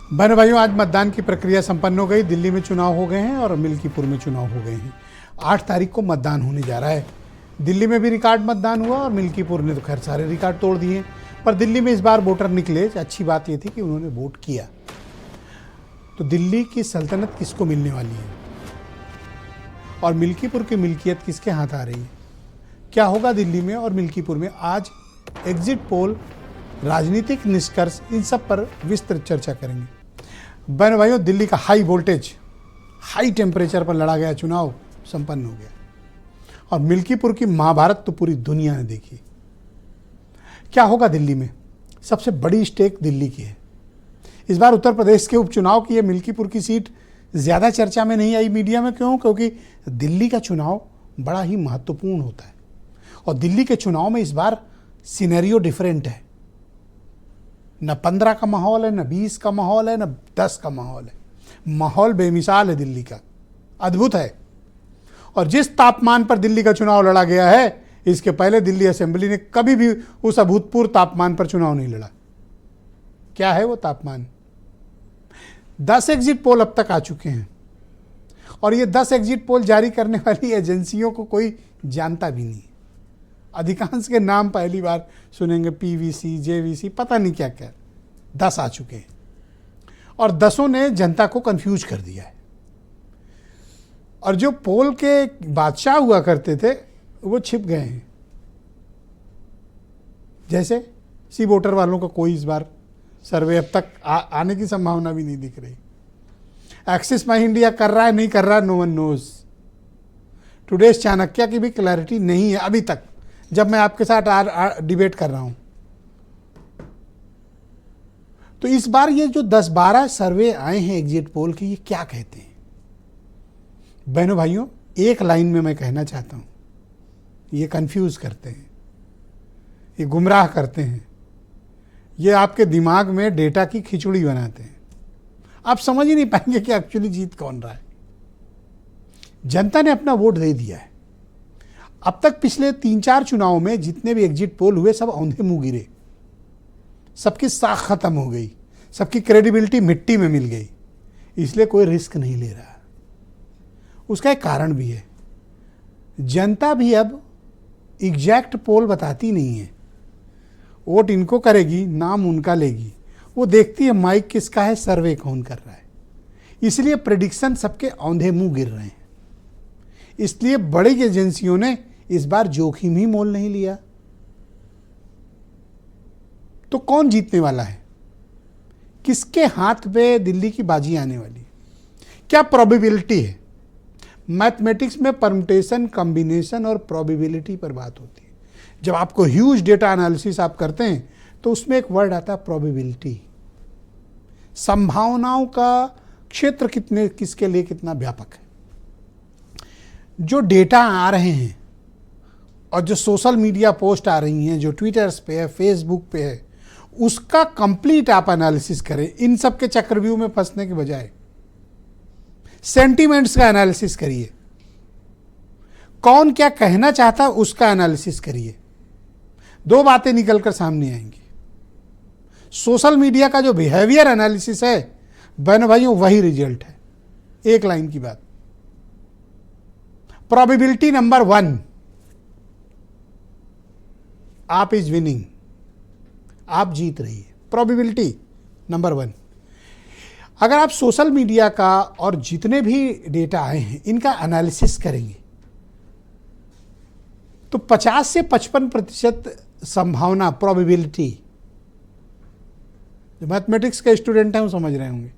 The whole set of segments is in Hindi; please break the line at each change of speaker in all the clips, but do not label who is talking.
बहनों भाइयों, आज मतदान की प्रक्रिया संपन्न हो गई। दिल्ली में चुनाव हो गए हैं और मिल्कीपुर में चुनाव हो गए हैं। 8 तारीख को मतदान होने जा रहा है। दिल्ली में भी रिकॉर्ड मतदान हुआ और मिल्कीपुर ने तो खैर सारे रिकॉर्ड तोड़ दिए। पर दिल्ली में इस बार वोटर निकले। अच्छी बात यह थी कि उन्होंने वोट किया। तो दिल्ली की सल्तनत किसको मिलने वाली है और मिल्कीपुर की मिल्कियत किसके हाथ आ रही है? क्या होगा दिल्ली में और मिल्कीपुर में? आज एग्जिट पोल, राजनीतिक निष्कर्ष, इन सब पर विस्तृत चर्चा करेंगे। बहनों भाइयों, दिल्ली का हाई वोल्टेज, हाई टेम्परेचर पर लड़ा गया चुनाव संपन्न हो गया और मिल्कीपुर की महाभारत तो पूरी दुनिया ने देखी। क्या होगा दिल्ली में? सबसे बड़ी स्टेक दिल्ली की है। इस बार उत्तर प्रदेश के उपचुनाव की ये मिल्कीपुर की सीट ज़्यादा चर्चा में नहीं आई मीडिया में। क्यों? क्योंकि दिल्ली का चुनाव बड़ा ही महत्वपूर्ण होता है और दिल्ली के चुनाव में इस बार सिनेरियो डिफरेंट है। न 15 का माहौल है, न 20 का माहौल है, न 10 का माहौल है। माहौल बेमिसाल है दिल्ली का, अद्भुत है। और जिस तापमान पर दिल्ली का चुनाव लड़ा गया है, इसके पहले दिल्ली असेंबली ने कभी भी उस अभूतपूर्व तापमान पर चुनाव नहीं लड़ा। क्या है वो तापमान? 10 एग्जिट पोल अब तक आ चुके हैं और ये 10 एग्जिट पोल जारी करने वाली एजेंसियों को कोई जानता भी नहीं। अधिकांश के नाम पहली बार सुनेंगे, पीवीसी, जेवीसी, पता नहीं क्या क्या। 10 आ चुके हैं और 10 ने जनता को कंफ्यूज कर दिया है। और जो पोल के बादशाह हुआ करते थे वो छिप गए हैं। जैसे सी वोटर वालों का कोई इस बार सर्वे अब तक आने की संभावना भी नहीं दिख रही। एक्सिस माई इंडिया कर रहा है, नहीं कर रहा, no one knows. Today's Chanakya की भी क्लैरिटी नहीं है अभी तक, जब मैं आपके साथ डिबेट कर रहा हूं। तो इस बार ये जो 10-12 सर्वे आए हैं एग्जिट पोल के, ये क्या कहते हैं? बहनों भाइयों, एक लाइन में मैं कहना चाहता हूं, ये कंफ्यूज करते हैं, ये गुमराह करते हैं, ये आपके दिमाग में डेटा की खिचड़ी बनाते हैं। आप समझ ही नहीं पाएंगे कि एक्चुअली जीत कौन रहा है। जनता ने अपना वोट दे दिया है। अब तक पिछले 3-4 चुनावों में जितने भी एग्जिट पोल हुए, सब औंधे मुंह गिरे। सबकी साख खत्म हो गई, सबकी क्रेडिबिलिटी मिट्टी में मिल गई। इसलिए कोई रिस्क नहीं ले रहा। उसका एक कारण भी है। जनता भी अब एग्जैक्ट पोल बताती नहीं है। वोट इनको करेगी, नाम उनका लेगी। वो देखती है माइक किसका है, सर्वे कौन कर रहा है। इसलिए प्रेडिक्शन सबके औंधे मुंह गिर रहे हैं। इसलिए बड़ी एजेंसियों ने इस बार जोखिम ही मोल नहीं लिया। तो कौन जीतने वाला है? किसके हाथ पे दिल्ली की बाजी आने वाली? क्या प्रोबेबिलिटी है? मैथमेटिक्स में परम्यूटेशन, कॉम्बिनेशन और प्रोबेबिलिटी पर बात होती है। जब आपको ह्यूज डेटा एनालिसिस आप करते हैं तो उसमें एक वर्ड आता है प्रोबेबिलिटी। संभावनाओं का क्षेत्र किसके लिए कितना व्यापक है। जो डेटा आ रहे हैं और जो सोशल मीडिया पोस्ट आ रही हैं, जो ट्विटर्स पे है, फेसबुक पे है, उसका कंप्लीट आप एनालिसिस करें। इन सब के चक्रव्यूह में फंसने के बजाय सेंटीमेंट्स का एनालिसिस करिए। कौन क्या कहना चाहता है उसका एनालिसिस करिए। 2 बातें निकलकर सामने आएंगी। सोशल मीडिया का जो बिहेवियर एनालिसिस है, बहनों भाइयों, वही रिजल्ट है। एक लाइन की बात। प्रोबेबिलिटी नंबर 1, आप इज विनिंग, आप जीत रही है। Probability number 1। अगर आप सोशल मीडिया का और जितने भी डेटा आए हैं इनका एनालिसिस करेंगे तो 50 से 55% संभावना, प्रोबेबिलिटी, जो मैथमेटिक्स के स्टूडेंट हैं वो समझ रहे होंगे,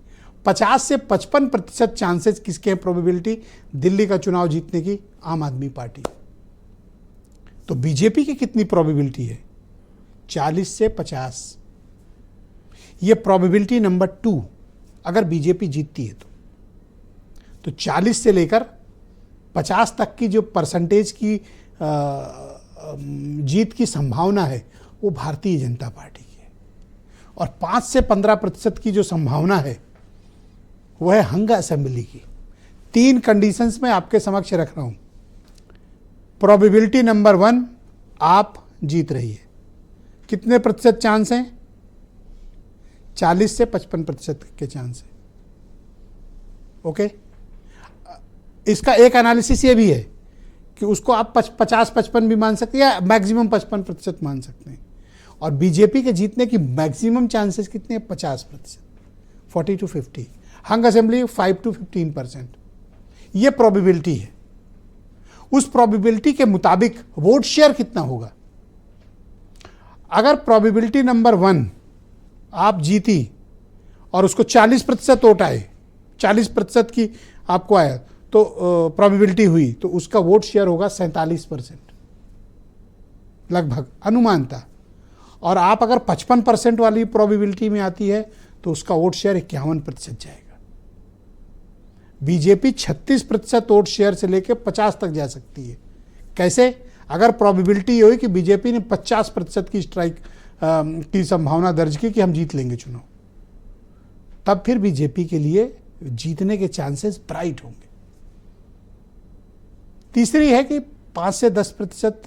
50 से 55% चांसेस किसके हैं प्रोबेबिलिटी दिल्ली का चुनाव जीतने की? आम आदमी पार्टी। तो बीजेपी की कितनी प्रोबेबिलिटी है? 40 से 50। ये प्रोबेबिलिटी नंबर 2 अगर बीजेपी जीतती है तो 40 से लेकर 50 तक की जो परसेंटेज की जीत की संभावना है वो भारतीय जनता पार्टी की है। और 5 से 15% की जो संभावना है वह है हंग असेंबली की। 3 कंडीशंस में आपके समक्ष रख रहा हूं। प्रोबेबिलिटी नंबर 1, आप जीत रही है। कितने प्रतिशत चांस हैं? 40 से 55% के चांस है। ओके, इसका एक एनालिसिस ये भी है कि उसको आप 50-55 भी मान सकते हैं या मैक्सिमम 55% मान सकते हैं। और बीजेपी के जीतने की मैक्सिमम चांसेस कितने हैं? 50%, 40 to 50। Hung assembly 5 to 15%। ये प्रोबेबिलिटी है। उस प्रोबेबिलिटी के मुताबिक वोट शेयर कितना होगा? अगर प्रोबेबिलिटी नंबर 1 आप जीती और उसको 40% वोट आए, 40% की आपको आया तो प्रोबेबिलिटी हुई, तो उसका वोट शेयर होगा 47% लगभग, अनुमानता। और आप अगर 55% वाली प्रोबेबिलिटी में आती है तो उसका वोट शेयर 51% जाएगा। बीजेपी 36% वोट शेयर से लेकर 50 तक जा सकती है। कैसे? अगर प्रोबेबिलिटी ये हुई कि बीजेपी ने 50% की स्ट्राइक की संभावना दर्ज की कि हम जीत लेंगे चुनाव, तब फिर बीजेपी के लिए जीतने के चांसेस ब्राइट होंगे। तीसरी है कि 5 से 10%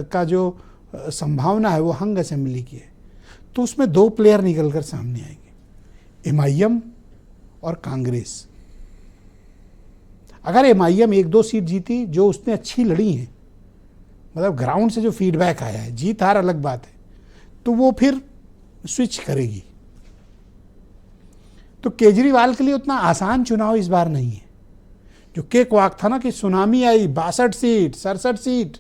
का जो संभावना है वो हंग असेंबली की है। तो उसमें 2 प्लेयर निकलकर सामने आएंगे, एमआईएम और कांग्रेस। अगर एमआईएम 1-2 सीट जीती जो उसने अच्छी लड़ी हैं, मतलब ग्राउंड से जो फीडबैक आया है, जीत हार अलग बात है, तो वो फिर स्विच करेगी। तो केजरीवाल के लिए उतना आसान चुनाव इस बार नहीं है। जो केक वाक था ना कि सुनामी आई, 62 सीट, 67 सीट,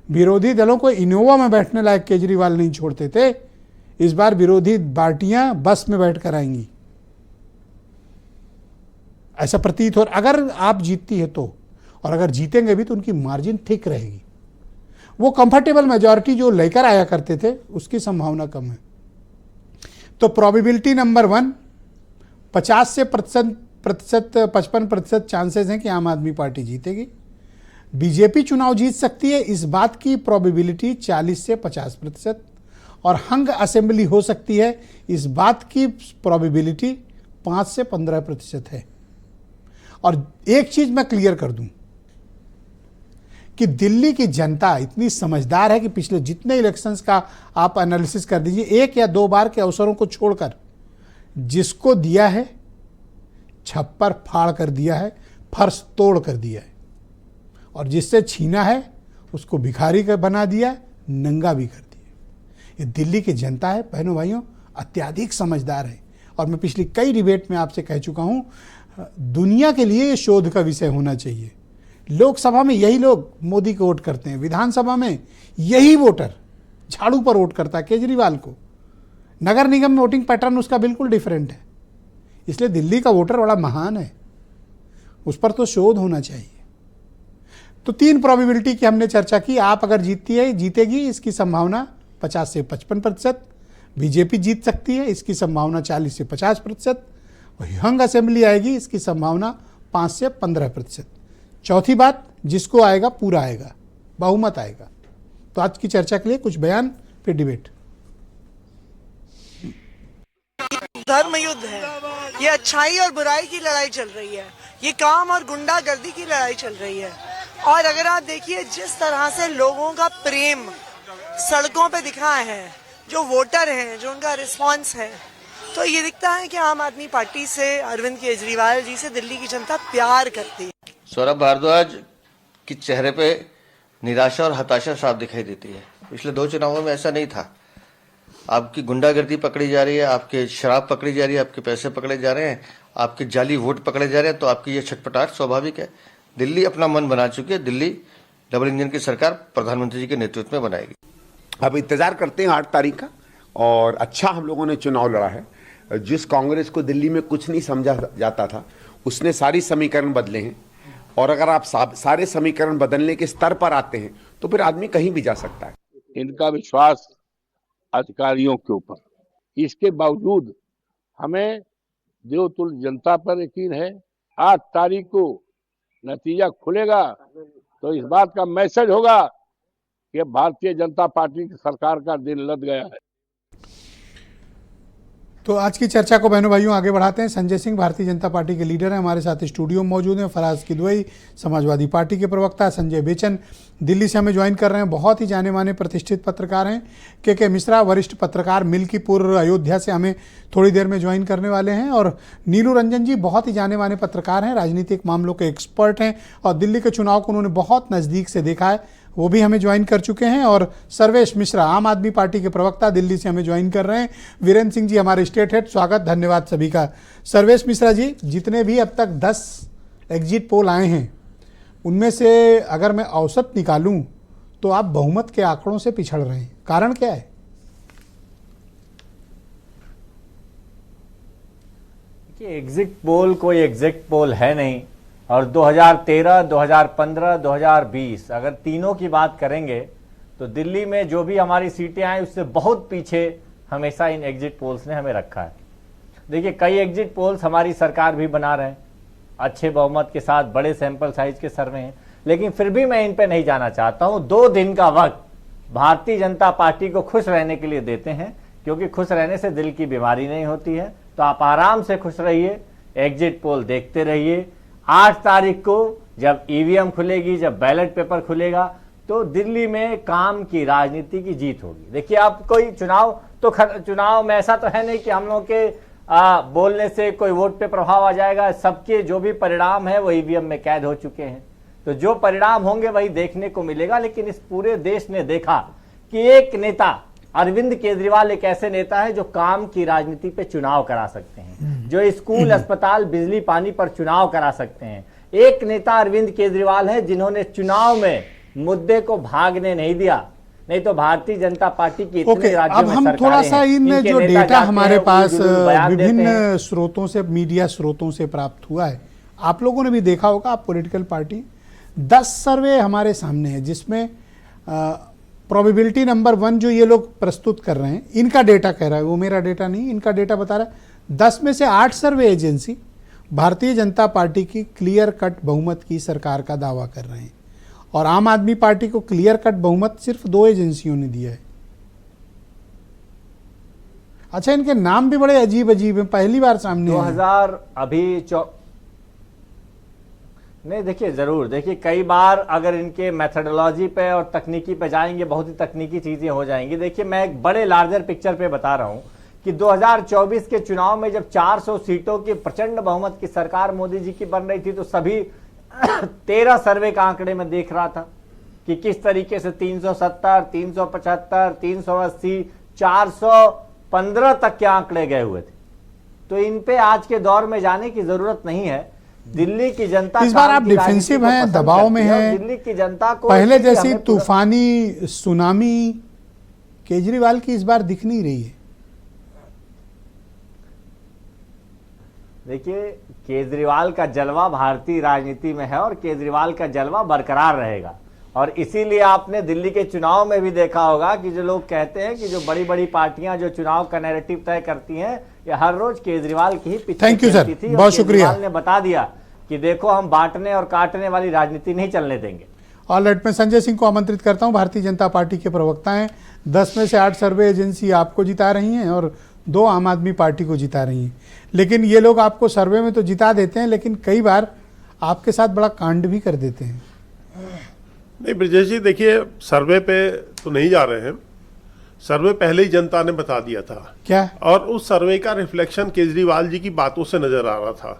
विरोधी दलों को इनोवा में बैठने लायक केजरीवाल नहीं छोड़ते थे। इस बार विरोधी पार्टियां बस में बैठकर आएंगी, ऐसा प्रतीत हो। अगर आप जीतती है तो, और अगर जीतेंगे भी तो उनकी मार्जिन थिक रहेगी। वो कंफर्टेबल मेजॉरिटी जो लेकर आया करते थे उसकी संभावना कम है। तो प्रोबेबिलिटी नंबर 1, 50 से 55% चांसेस हैं कि आम आदमी पार्टी जीतेगी। बीजेपी चुनाव जीत सकती है, इस बात की प्रोबेबिलिटी 40 से 50%। और हंग असेंबली हो सकती है, इस बात की प्रोबेबिलिटी 5 से 15% है। और एक चीज मैं क्लियर कर दूं कि दिल्ली की जनता इतनी समझदार है कि पिछले जितने इलेक्शंस का आप एनालिसिस कर दीजिए, 1 या 2 बार के अवसरों को छोड़कर जिसको दिया है छप्पर फाड़ कर दिया है, फर्श तोड़ कर दिया है। और जिससे छीना है उसको भिखारी का बना दिया, नंगा भी कर दिया। ये दिल्ली की जनता है बहनों भाइयों, अत्यधिक समझदार है। और मैं पिछली कई डिबेट में आपसे कह चुका हूं, दुनिया के लिए ये शोध का विषय होना चाहिए। लोकसभा में यही लोग मोदी को वोट करते हैं, विधानसभा में यही वोटर झाड़ू पर वोट करता है केजरीवाल को। नगर निगम में वोटिंग पैटर्न उसका बिल्कुल डिफरेंट है। इसलिए दिल्ली का वोटर बड़ा महान है, उस पर तो शोध होना चाहिए। तो 3 प्रोबेबिलिटी की हमने चर्चा की। आप अगर जीतेगी, इसकी संभावना 50 से 55%। बीजेपी जीत सकती है, इसकी संभावना 40 से 50%। हंग असेंबली आएगी, इसकी संभावना 5 से 15%। चौथी बात, जिसको आएगा पूरा आएगा, बहुमत आएगा। तो आज की चर्चा के लिए कुछ बयान, फिर डिबेट।
धर्म युद्ध है, ये अच्छाई और बुराई की लड़ाई चल रही है, ये काम और गुंडागर्दी की लड़ाई चल रही है। और अगर आप देखिए जिस तरह से लोगों का प्रेम सड़कों पे दिखा है, जो वोटर हैं, जो उनका रिस्पांस है, तो ये दिखता है कि आम आदमी पार्टी से, अरविंद केजरीवाल जी से दिल्ली की जनता प्यार करती है।
सौरभ भारद्वाज के चेहरे पे निराशा और हताशा साफ दिखाई देती है। पिछले 2 चुनावों में ऐसा नहीं था। आपकी गुंडागर्दी पकड़ी जा रही है, आपके शराब पकड़ी जा रही है, आपके पैसे पकड़े जा रहे हैं, आपके जाली वोट पकड़े जा रहे हैं। तो आपकी ये छटपटाहट स्वाभाविक है। दिल्ली अपना मन बना चुकी है। दिल्ली डबल इंजन की सरकार प्रधानमंत्री जी के नेतृत्व में बनाएगी।
अब इंतजार करते हैं 8 तारीख का। और अच्छा हम लोगों ने चुनाव लड़ा है। जिस कांग्रेस को दिल्ली में कुछ नहीं समझा जाता था, उसने सारी समीकरण बदले हैं। और अगर आप सारे समीकरण बदलने के स्तर पर आते हैं तो फिर आदमी कहीं भी जा सकता है।
इनका विश्वास अधिकारियों के ऊपर, इसके बावजूद हमें देवतुल्य जनता पर यकीन है। 8 तारीख को नतीजा खुलेगा तो इस बात का मैसेज होगा कि भारतीय जनता पार्टी की सरकार का दिन लद गया है।
तो आज की चर्चा को बहनों भाइयों आगे बढ़ाते हैं। संजय सिंह भारतीय जनता पार्टी के लीडर हैं, हमारे साथ स्टूडियो में मौजूद हैं। फराज किदवई समाजवादी पार्टी के प्रवक्ता, संजय बेचन दिल्ली से हमें ज्वाइन कर रहे हैं, बहुत ही जाने माने प्रतिष्ठित पत्रकार हैं। के मिश्रा वरिष्ठ पत्रकार मिल्कीपुर अयोध्या से हमें थोड़ी देर में ज्वाइन करने वाले हैं। और नीलू रंजन जी बहुत ही जाने माने पत्रकार हैं, राजनीतिक मामलों के एक्सपर्ट हैं और दिल्ली के चुनाव को उन्होंने बहुत नज़दीक से देखा है, वो भी हमें ज्वाइन कर चुके हैं। और सर्वेश मिश्रा आम आदमी पार्टी के प्रवक्ता दिल्ली से हमें ज्वाइन कर रहे हैं। वीरेंद्र सिंह जी हमारे स्टेट हेड, स्वागत, धन्यवाद सभी का। सर्वेश मिश्रा जी, जितने भी अब तक 10 एग्जिट पोल आए हैं उनमें से अगर मैं औसत निकालूं तो आप बहुमत के आंकड़ों से पिछड़ रहे हैं, कारण क्या है?
कि एग्जिट पोल कोई एग्जिट पोल है नहीं, और 2013, 2015, 2020 अगर तीनों की बात करेंगे तो दिल्ली में जो भी हमारी सीटें आई उससे बहुत पीछे हमेशा इन एग्जिट पोल्स ने हमें रखा है। देखिए, कई एग्जिट पोल्स हमारी सरकार भी बना रहे हैं, अच्छे बहुमत के साथ, बड़े सैंपल साइज के सर्वे हैं, लेकिन फिर भी मैं इन पे नहीं जाना चाहता हूं। 2 दिन का वक्त भारतीय जनता पार्टी को खुश रहने के लिए देते हैं, क्योंकि खुश रहने से दिल की बीमारी नहीं होती है। तो आप आराम से खुश रहिए, एग्जिट पोल देखते रहिए। 8 तारीख को जब ईवीएम खुलेगी, जब बैलेट पेपर खुलेगा, तो दिल्ली में काम की राजनीति की जीत होगी। देखिए, आप कोई चुनाव में ऐसा तो है नहीं कि हम लोग के बोलने से कोई वोट पे प्रभाव आ जाएगा। सबके जो भी परिणाम है वो ईवीएम में कैद हो चुके हैं, तो जो परिणाम होंगे वही देखने को मिलेगा। लेकिन इस पूरे देश ने देखा कि एक नेता, अरविंद केजरीवाल एक ऐसे नेता है जो काम की राजनीति पे चुनाव करा सकते हैं, जो स्कूल, अस्पताल, बिजली, पानी पर चुनाव करा सकते हैं। एक नेता अरविंद केजरीवाल है जिन्होंने चुनाव में मुद्दे को भागने नहीं दिया, नहीं तो भारतीय जनता पार्टी की इतने राज्यों
अब
में
हम थोड़ा सा इन जो डेटा हमारे पास विभिन्न स्रोतों से, मीडिया स्रोतों से प्राप्त हुआ है, आप लोगों ने भी देखा होगा, आप पॉलिटिकल पार्टी, 10 सर्वे हमारे सामने है जिसमें प्रोबेबिलिटी नंबर 1 जो ये लोग प्रस्तुत कर रहे हैं, इनका डेटा कह रहा है, वो मेरा डेटा नहीं, इनका डेटा बता रहा है 10 में से 8 सर्वे एजेंसी भारतीय जनता पार्टी की क्लियर कट बहुमत की सरकार का दावा कर रहे हैं, और आम आदमी पार्टी को क्लियर कट बहुमत सिर्फ 2 एजेंसियों ने दिया है। अच्छा, इनके नाम भी बड़े अजीब अजीब हैं, पहली बार सामने
2000 अभी नहीं, देखिए जरूर, देखिए कई बार अगर इनके मेथडोलॉजी पे और तकनीकी पे जाएंगे, बहुत ही तकनीकी चीजें हो जाएंगी। देखिए, मैं एक बड़े लार्जर पिक्चर पे बता रहा हूं कि 2024 के चुनाव में जब 400 सीटों की प्रचंड बहुमत की सरकार मोदी जी की बन रही थी, तो सभी 13 सर्वे का आंकड़े में देख रहा था कि किस तरीके से 370, 375, 380, 415 तक के आंकड़े गए हुए थे। तो इन पे आज के दौर में जाने की जरूरत नहीं है। दिल्ली की जनता
इस बार आप डिफेंसिव हैं, दबाव में हैं,
दिल्ली की जनता को
पहले जैसी तूफानी सुनामी केजरीवाल की इस बार दिख नहीं रही है।
देखिए, केजरीवाल का जलवा भारतीय राजनीति में है और केजरीवाल का जलवा बरकरार रहेगा। और इसीलिए आपने दिल्ली के चुनाव में भी देखा होगा कि जो लोग कहते हैं कि जो बड़ी बड़ी पार्टियां जो चुनाव का नैरेटिव तय करती हैं, ये हर रोज केजरीवाल की ही पीछे चलती थी।
बहुत शुक्रिया।
केजरीवाल ने बता दिया कि देखो, हम बांटने और काटने वाली राजनीति नहीं चलने देंगे।
ऑलराइट, मैं संजय सिंह को आमंत्रित करता हूं, भारतीय जनता पार्टी के प्रवक्ता हैं। 10 में से 8 सर्वे एजेंसी आपको जिता रही हैं और 2 आम आदमी पार्टी को जिता रही हैं। लेकिन ये लोग आपको सर्वे में तो जिता देते हैं, लेकिन कई बार आपके साथ बड़ा कांड भी कर देते हैं।
नहीं ब्रजेश जी, देखिए, सर्वे पे तो नहीं जा रहे हैं। सर्वे पहले ही जनता ने बता दिया था
क्या,
और उस सर्वे का रिफ्लेक्शन केजरीवाल जी की बातों से नजर आ रहा था।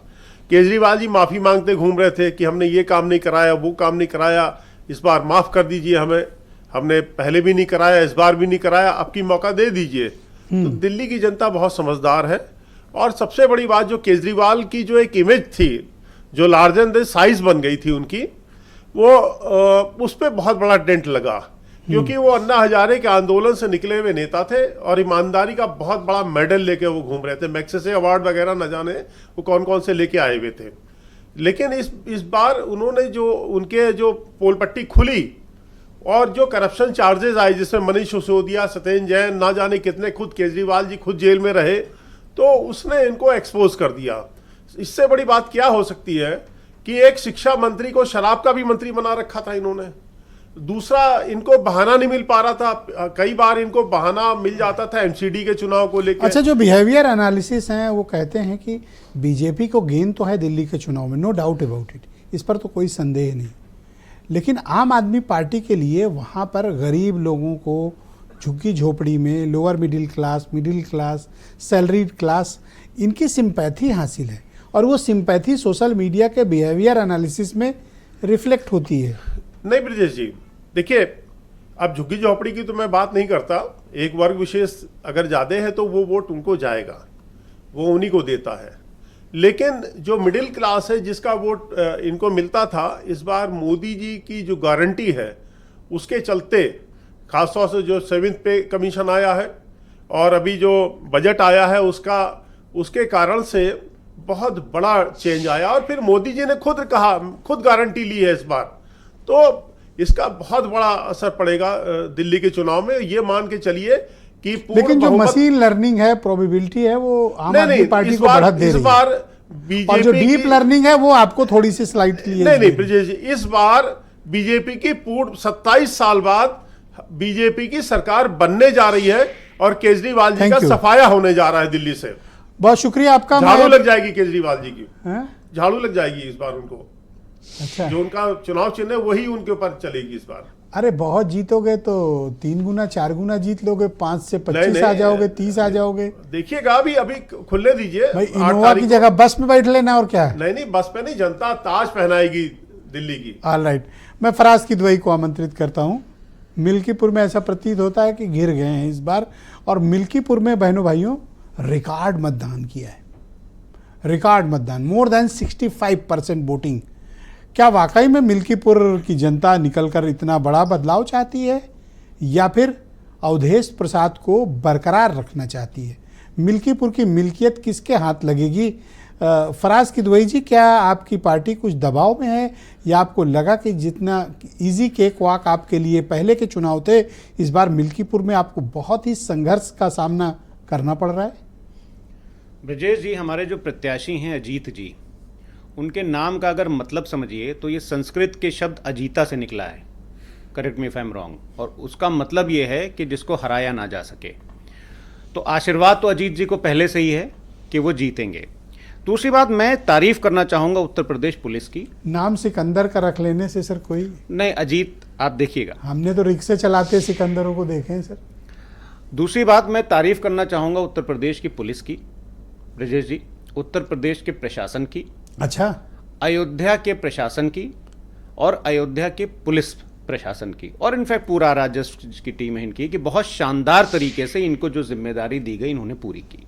केजरीवाल जी माफी मांगते घूम रहे थे कि हमने ये काम नहीं कराया, वो काम नहीं कराया, इस बार माफ कर दीजिए हमें, हमने पहले भी नहीं कराया, इस बार भी नहीं कराया, अब की मौका दे दीजिए। तो दिल्ली की जनता बहुत समझदार है। और सबसे बड़ी बात, जो केजरीवाल की जो एक इमेज थी, जो लार्जर देन साइज बन गई थी उनकी, वो उस पर बहुत बड़ा डेंट लगा, क्योंकि वो अन्ना हजारे के आंदोलन से निकले हुए नेता थे और ईमानदारी का बहुत बड़ा मेडल लेके वो घूम रहे थे। मैग्सेसे अवार्ड वगैरह न जाने वो कौन कौन से लेके आए हुए थे। लेकिन इस बार उन्होंने जो उनके जो पोल पट्टी खुली और जो करप्शन चार्जेस आए, जिसमें मनीष सिसोदिया, सत्येंद्र जैन, ना जाने कितने, खुद केजरीवाल जी खुद जेल में रहे, तो उसने इनको एक्सपोज कर दिया। इससे बड़ी बात क्या हो सकती है कि एक शिक्षा मंत्री को शराब का भी मंत्री बना रखा था इन्होंने। दूसरा, इनको बहाना नहीं मिल पा रहा था। कई बार इनको बहाना मिल जाता था एमसीडी के चुनाव को लेकर।
अच्छा, जो बिहेवियर एनालिसिस हैं वो कहते हैं कि बीजेपी को गेन तो है दिल्ली के चुनाव में, नो डाउट अबाउट इट, इस पर तो कोई संदेह नहीं, लेकिन आम आदमी पार्टी के लिए वहाँ पर गरीब लोगों को, झुग्गी झोपड़ी में, lower middle class, salaried class, इनकी सिंपैथी हासिल है और वो सिंपैथी सोशल मीडिया के बिहेवियर एनालिसिस में रिफ्लेक्ट होती है।
नहीं ब्रजेश जी, देखिए, अब झुग्गी झोपड़ी की तो मैं बात नहीं करता, एक वर्ग विशेष अगर ज्यादा है तो वो वोट उनको जाएगा, वो उन्हीं को देता है। लेकिन जो मिडिल क्लास है जिसका वोट इनको मिलता था, इस बार मोदी जी की जो गारंटी है उसके चलते, खासतौर से जो 7th पे कमीशन आया है और अभी जो बजट आया है उसके कारण से बहुत बड़ा चेंज आया। और फिर मोदी जी ने खुद गारंटी ली है इस बार, तो इसका बहुत बड़ा असर पड़ेगा दिल्ली के चुनाव में, ये मान के चलिए कि
लेकिन जो मशीन लर्निंग है, प्रोबेबिलिटी है, वो आम आदमी पार्टी को बढ़त दे रही है।
बीजेपी
और जो डीप लर्निंग है वो आपको थोड़ी सी स्लाइटली,
नहीं ब्रजेश जी, इस बार बीजेपी की पूर्ण 27 साल बाद बीजेपी की सरकार बनने जा रही है और केजरीवाल जी का सफाया होने जा रहा है दिल्ली से।
बहुत शुक्रिया आपका।
झाड़ू लग जाएगी केजरीवाल जी की,
झाड़ू
लग जाएगी इस बार उनको।
अच्छा,
जो उनका चुनाव चिन्ह है वही उनके ऊपर चलेगी इस बार।
अरे बहुत जीतोगे तो 3 गुना 4 गुना जीत लोगे, 5 से 25 आ जाओगे, 30 आ जाओगे।
देखिएगा, अभी खुलने दीजिए
भाई, इनोवा की जगह बस में बैठ लेना और क्या।
नहीं, बस पे नहीं, जनता ताज पहनाएगी दिल्ली की।
ऑलराइट, मैं फराज किदवई को आमंत्रित करता हूँ। मिल्कीपुर में ऐसा प्रतीत होता है कि गिर गए हैं इस बार, और मिल्कीपुर में बहनों भाइयों रिकॉर्ड मतदान किया है, रिकॉर्ड मतदान, मोर देन 65% वोटिंग। क्या वाकई में मिल्कीपुर की जनता निकलकर इतना बड़ा बदलाव चाहती है, या फिर अवधेश प्रसाद को बरकरार रखना चाहती है? मिल्कीपुर की मिल्कियत किसके हाथ लगेगी? फराज किदवई जी, क्या आपकी पार्टी कुछ दबाव में है, या आपको लगा कि जितना इजी केक वॉक आपके लिए पहले के चुनाव थे, इस बार मिल्कीपुर में आपको बहुत ही संघर्ष का सामना करना पड़ रहा है?
ब्रजेश जी, हमारे जो प्रत्याशी हैं अजीत जी, उनके नाम का अगर मतलब समझिए तो ये संस्कृत के शब्द अजीता से निकला है, correct me if I am wrong, और उसका मतलब ये है कि जिसको हराया ना जा सके। तो आशीर्वाद तो अजीत जी को पहले से ही है कि वो जीतेंगे। दूसरी बात, मैं तारीफ करना चाहूँगा उत्तर प्रदेश पुलिस की।
नाम सिकंदर का रख लेने से सर कोई
नहीं, अजीत आप देखिएगा,
हमने तो रिक्शे चलाते सिकंदरों को देखे हैं सर।
दूसरी बात, मैं तारीफ करना चाहूँगा उत्तर प्रदेश की पुलिस की, ब्रजेश जी, उत्तर प्रदेश के प्रशासन की,
अच्छा,
अयोध्या के प्रशासन की, और अयोध्या के पुलिस प्रशासन की, और इनफैक्ट पूरा राजस्व की टीम है इनकी, कि बहुत शानदार तरीके से इनको जो जिम्मेदारी दी गई इन्होंने पूरी की।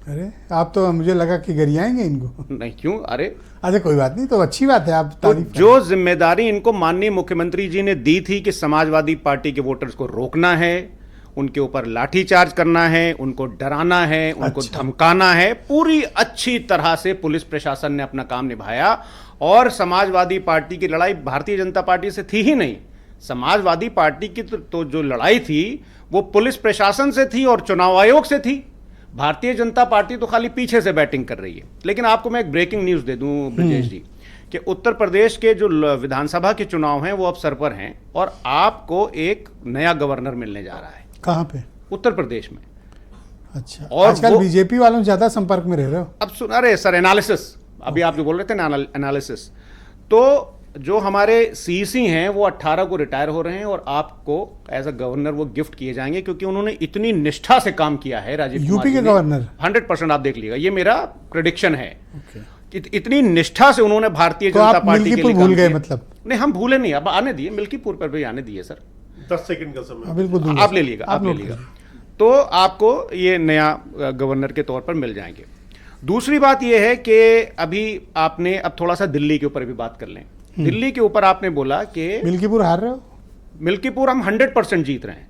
अरे आप तो, मुझे लगा कि गरियाएंगे इनको।
नहीं, क्यों? अरे
अच्छा, कोई बात नहीं, तो अच्छी बात है, आप
तो
तारीफ
जो जिम्मेदारी इनको माननीय मुख्यमंत्री जी ने दी थी कि समाजवादी पार्टी के वोटर्स को रोकना है, उनके ऊपर लाठीचार्ज करना है, उनको डराना है, उनको धमकाना है, पूरी अच्छी तरह से पुलिस प्रशासन ने अपना काम निभाया। और समाजवादी पार्टी की लड़ाई भारतीय जनता पार्टी से थी ही नहीं, समाजवादी पार्टी की तो जो लड़ाई थी वो पुलिस प्रशासन से थी और चुनाव आयोग से थी। भारतीय जनता पार्टी तो खाली पीछे से बैटिंग कर रही है। लेकिन आपको मैं एक ब्रेकिंग न्यूज दे दूं ब्रजेश जी, कि उत्तर प्रदेश के जो विधानसभा के चुनाव हैं वो अब सर पर हैं, और आपको एक नया गवर्नर मिलने जा रहा है।
कहाँ पे?
उत्तर प्रदेश में।
अच्छा,
और
आजकल बीजेपी वालों से ज्यादा संपर्क में रह रहे हो?
अब सुन, अरे सर, एनालिसिस, अभी आप जो बोल रहे थे ना, एनालिसिस, तो जो हमारे सीसी हैं वो 18 को रिटायर हो रहे हैं, और आपको एज अ गवर्नर वो गिफ्ट किए जाएंगे, क्योंकि उन्होंने इतनी निष्ठा से काम किया है। राजीव
यूपी के गवर्नर
100%, आप देख लीजिएगा, ये मेरा प्रेडिक्शन है। इतनी निष्ठा से उन्होंने भारतीय
तो
जनता पार्टी के लिए
भूल गए मतलब?
नहीं, हम भूले नहीं, अब आने दिए, मिल्कीपुर पर भी आने दिए सर,
10 सेकंड का समय
बिल्कुल,
आप ले लीजिएगा, आप ले लीजिएगा, तो आपको ये नया गवर्नर के तौर पर मिल जाएंगे। दूसरी बात ये है कि अभी आपने, अब थोड़ा सा दिल्ली के ऊपर भी बात कर लें। दिल्ली के ऊपर आपने बोला कि
मिल्कीपुर हार रहे हो।
मिल्कीपुर हम 100% जीत रहे हैं,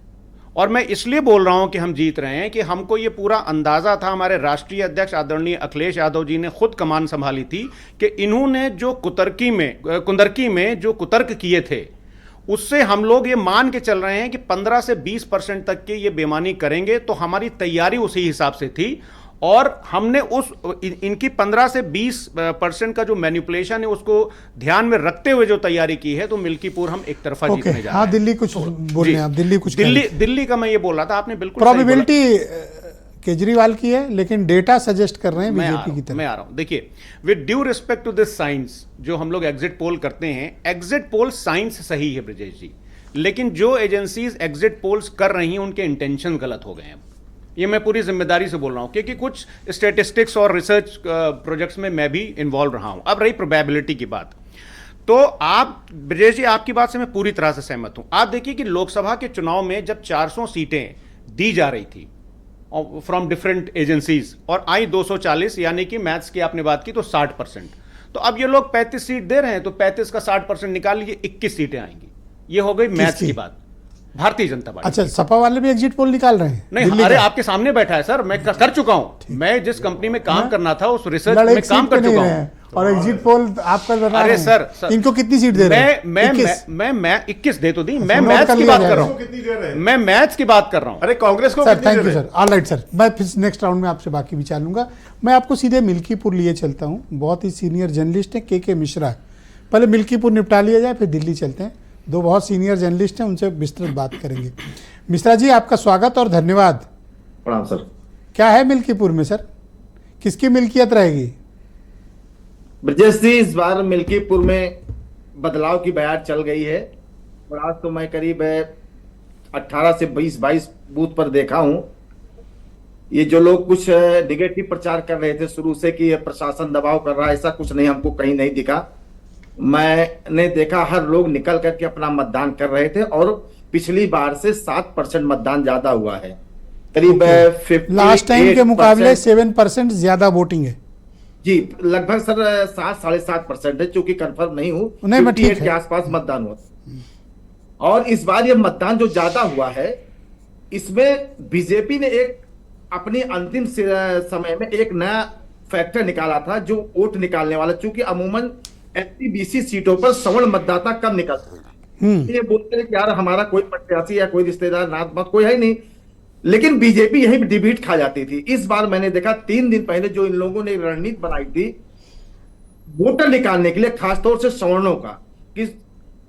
और मैं इसलिए बोल रहा हूं कि हम जीत रहे हैं कि हमको ये पूरा अंदाजा था, हमारे राष्ट्रीय अध्यक्ष आदरणीय अखिलेश यादव जी ने खुद कमान संभाली थी कि इन्होंने जो कुंदरकी में जो कुतर्क किए थे, उससे हम लोग ये मान के चल रहे हैं कि 15 से 20% तक के ये बेईमानी करेंगे, तो हमारी तैयारी उसी हिसाब से थी। और हमने इनकी 15 से 20% का जो मैनिपुलेशन है उसको ध्यान में रखते हुए जो तैयारी की है, तो मिल्कीपुर हम एक तरफा जीतने जा रहे हैं।
हाँ, दिल्ली कुछ बोल रहे हैं आप, दिल्ली कुछ
दिल्ली का मैं ये बोल रहा था, आपने बिल्कुल सही बोला।
प्रोबेबिलिटी केजरीवाल की है, लेकिन डेटा सजेस्ट कर रहे हैं बीजेपी की तरफ।
मैं आ रहा हूं, देखिए, with due respect to this science, जो हम लोग एग्जिट पोल करते हैं, एग्जिट पोल साइंस सही है ब्रजेश जी, लेकिन जो एजेंसीज एग्जिट पोल्स कर रही हैं उनके इंटेंशन गलत हो गए हैं। ये मैं पूरी जिम्मेदारी से बोल रहा हूं, क्योंकि कुछ स्टैटिस्टिक्स और रिसर्च प्रोजेक्ट्स में मैं भी इन्वॉल्व रहा हूं। अब रही प्रोबेबिलिटी की बात, तो आप ब्रजेश जी, आपकी बात से मैं पूरी तरह से सहमत हूं। आप देखिए कि लोकसभा के चुनाव में जब 400 सीटें दी जा रही थी फ्रॉम डिफरेंट एजेंसीज और आई 240, यानी कि मैथ्स की आपने बात की तो 60%, तो अब ये लोग 35 सीट दे रहे हैं, तो 35 का 60% निकाल लीजिए, 21 सीटें आएंगी। ये हो गई मैथ्स की बात, भारतीय जनता पार्टी।
अच्छा, सपा वाले भी एग्जिट पोल निकाल रहे हैं?
नहीं, अरे आपके सामने बैठा है सर, मैं कर चुका हूं। मैं जिस कंपनी में काम करना था उस रिसर्च में काम कर चुका हूं।
और एग्जिट पोल आपका बता रहे हैं।
अरे सर,
इनको कितनी सीट दे रहे हैं?
मैं 21 दे तो दी, मैं मैथ्स की बात कर रहा हूं, मैं मैथ्स की बात कर रहा हूं।
अरे कांग्रेस को
sir, thank you sir, alright sir, मैं फिर नेक्स्ट राउंड में आपसे बाकी विचार लूंगा। मैं आपको सीधे मिल्कीपुर लिए चलता हूं, बहुत ही सीनियर जर्नलिस्ट हैं के मिश्रा। पहले मिल्कीपुर निपटा लिया जाए, फिर दिल्ली चलते हैं। दो बहुत सीनियर जर्नलिस्ट हैं, उनसे विस्तृत बात करेंगे। मिश्रा जी, आपका स्वागत और धन्यवाद।
प्रणाम सर। क्या
है मिल्कीपुर में सर, किसकी मिल्कियत रहेगी?
ब्रजेश जी, इस बार मिल्कीपुर में बदलाव की बयार चल गई है, और आज तो मैं करीब 18 से 22 बूथ पर देखा हूं। ये जो लोग कुछ निगेटिव प्रचार कर रहे थे शुरू से कि ये प्रशासन दबाव कर रहा है, ऐसा कुछ नहीं, हमको कहीं नहीं दिखा। मैंने देखा हर लोग निकल करके अपना मतदान कर रहे थे, और पिछली बार से 7% मतदान ज्यादा हुआ है, करीब 58%
लास्ट टाइम के मुकाबले 7% ज्यादा वोटिंग है
जी, लगभग सर 7-7.5% है, चूंकि कंफर्म नहीं हूं, 58 के आसपास मतदान हुआ। और इस बार ये मतदान जो ज्यादा हुआ है, इसमें बीजेपी ने एक अपनी अंतिम समय में एक नया फैक्टर निकाला था, जो वोट निकालने वाला, चूंकि अमूमन SC-BC सीटों पर सवर्ण मतदाता कम निकलते हैं। ये बोलते हैं कि यार हमारा कोई प्रत्याशी या कोई रिश्तेदार नात मत कोई है नहीं, लेकिन बीजेपी यही डिबीट खा जाती थी। इस बार मैंने देखा 3 दिन पहले जो इन लोगों ने रणनीति बनाई थी वोटर निकालने के लिए, खासतौर से सवर्णों का, कि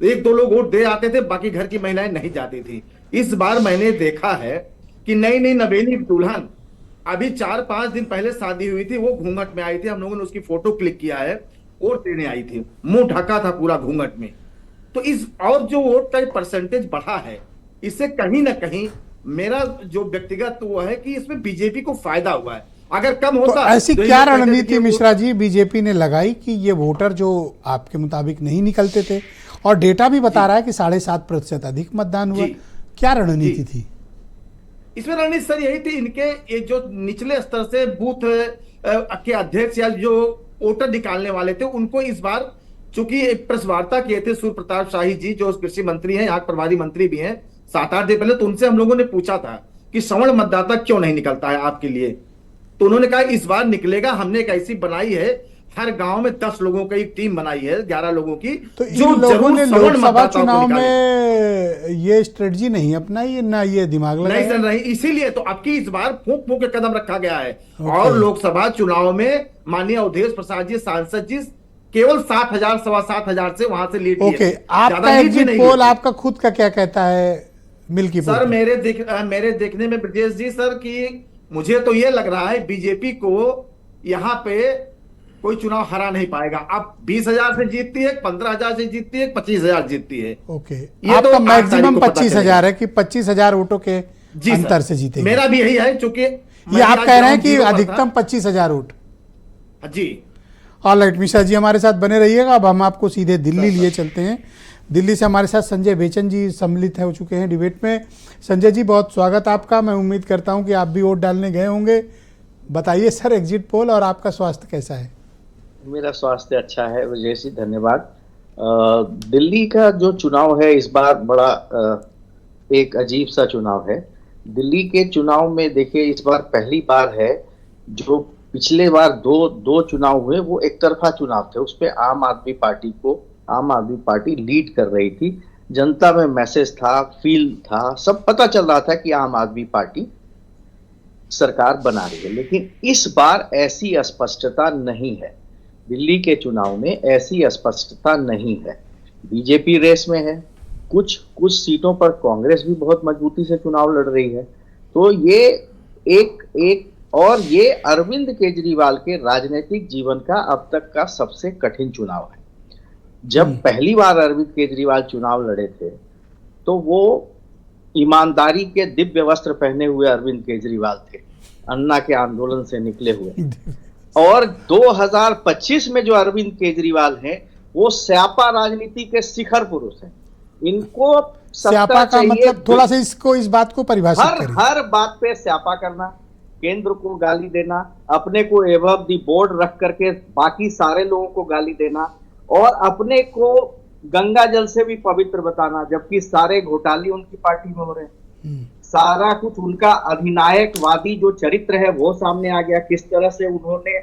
1-2 लोग वोट दे आते थे, बाकी घर की महिलाएं नहीं जाती थी। इस बार मैंने देखा है कि नई नई नवेली दुल्हन, अभी 4-5 दिन पहले शादी हुई थी, वो घूंघट में आई थी, हम लोगों ने उसकी फोटो क्लिक किया है, वोट देने आई थी, मुंह ढका था पूरा घूंघट में। तो इस और जो वोट का परसेंटेज बढ़ा है, इससे कहीं ना कहीं मेरा जो व्यक्तिगत वो है कि इसमें बीजेपी को फायदा हुआ है। अगर कम होता
तो ऐसी क्या रणनीति मिश्रा जी बीजेपी ने लगाई कि ये वोटर जो आपके मुताबिक नहीं निकलते थे, और डेटा भी बता रहा है कि 7.5% अधिक मतदान हुआ, क्या रणनीति थी
इसमें? रणनीति सर यही थी, इनके ये जो निचले स्तर से बूथ के अध्यक्ष या जो वोटर निकालने वाले थे, उनको इस बार चूंकि एक प्रेस वार्ता किए थे सूर्य प्रताप शाही जी, जो कृषि मंत्री हैं, यहाँ प्रभारी मंत्री भी हैं, 7-8 दिन पहले, तो उनसे हम लोगों ने पूछा था कि सवर्ण मतदाता क्यों नहीं निकलता है आपके लिए, तो उन्होंने कहा इस बार निकलेगा। हमने एक ऐसी बनाई है, हर गांव में 10 लोगों की एक टीम बनाई है, 11 लोगों की,
तो जो लोगों ने लोकसभा चुनाव में ये स्ट्रेटजी नहीं अपनाई, ना ये दिमाग लगाया,
नहीं सर नहीं, इसीलिए तो अब की इस बार फूंक फूंक के कदम रखा गया है। और लोकसभा चुनाव में माननीय अवधेश प्रसाद जी सांसद जी केवल 7,000 सवा 7,000 से वहां से लीड
है। आपका एग्जिट पोल आपका खुद का क्या कहता है मिल्कीपुर?
सर मेरे देखने में ब्रजेश जी सर, कि मुझे तो ये लग रहा है बीजेपी को यहाँ पे कोई चुनाव हरा नहीं पाएगा। अब 20,000 से जीतती है, 15,000 से जीतती है, 25,000 जीतती है।
ओके, आपका तो मैक्सिमम 25,000 है कि 25,000 वोटों के अंतर से जीते?
मेरा भी यही है, चूंकि
ये आप कह रहे हैं कि अधिकतम 25,000 वोट।
जी
ऑलराइट मिश्रा जी, हमारे साथ बने रहिएगा। अब हम आपको सीधे दिल्ली लिए चलते हैं। दिल्ली से हमारे साथ संजय बेचन जी सम्मिलित हो चुके हैं डिबेट में। संजय जी, बहुत स्वागत आपका। मैं उम्मीद करता हूं कि आप भी वोट डालने गए होंगे। बताइए सर, एग्जिट पोल और आपका स्वास्थ्य कैसा है?
मेरा स्वास्थ्य अच्छा है विजय जी, धन्यवाद। दिल्ली का जो चुनाव है इस बार बड़ा एक अजीब सा चुनाव है। दिल्ली के चुनाव में देखिए, इस बार पहली बार है, जो पिछले बार दो चुनाव हुए वो एक तरफा चुनाव थे, उसपे आम आदमी पार्टी लीड कर रही थी। जनता में मैसेज था, फील था, सब पता चल रहा था कि आम आदमी पार्टी सरकार बना रही है, लेकिन इस बार ऐसी स्पष्टता नहीं है। दिल्ली के चुनाव में ऐसी स्पष्टता नहीं है। बीजेपी रेस में है, कुछ सीटों पर कांग्रेस भी बहुत मजबूती से चुनाव लड़ रही है। तो ये ये अरविंद केजरीवाल के राजनीतिक जीवन का अब तक का सबसे कठिन चुनाव है। जब पहली बार अरविंद केजरीवाल चुनाव लड़े थे तो वो ईमानदारी के दिव्य वस्त्र पहने हुए अरविंद केजरीवाल थे, अन्ना के आंदोलन से निकले हुए। और 2025 में जो अरविंद केजरीवाल हैं वो स्यापा राजनीति के शिखर पुरुष हैं। इनको
स्यापा का मतलब थोड़ा सा इस बात को परिभाषित करें।
हर बात पे स्यापा करना, केंद्र को गाली देना, अपने को एबव दी बोर्ड रख करके बाकी सारे लोगों को गाली देना और अपने को गंगा जल से भी पवित्र बताना, जबकि सारे घोटाले उनकी पार्टी में हो रहे हैं। सारा कुछ उनका अधिनायकवादी जो चरित्र है वो सामने आ गया। किस तरह से उन्होंने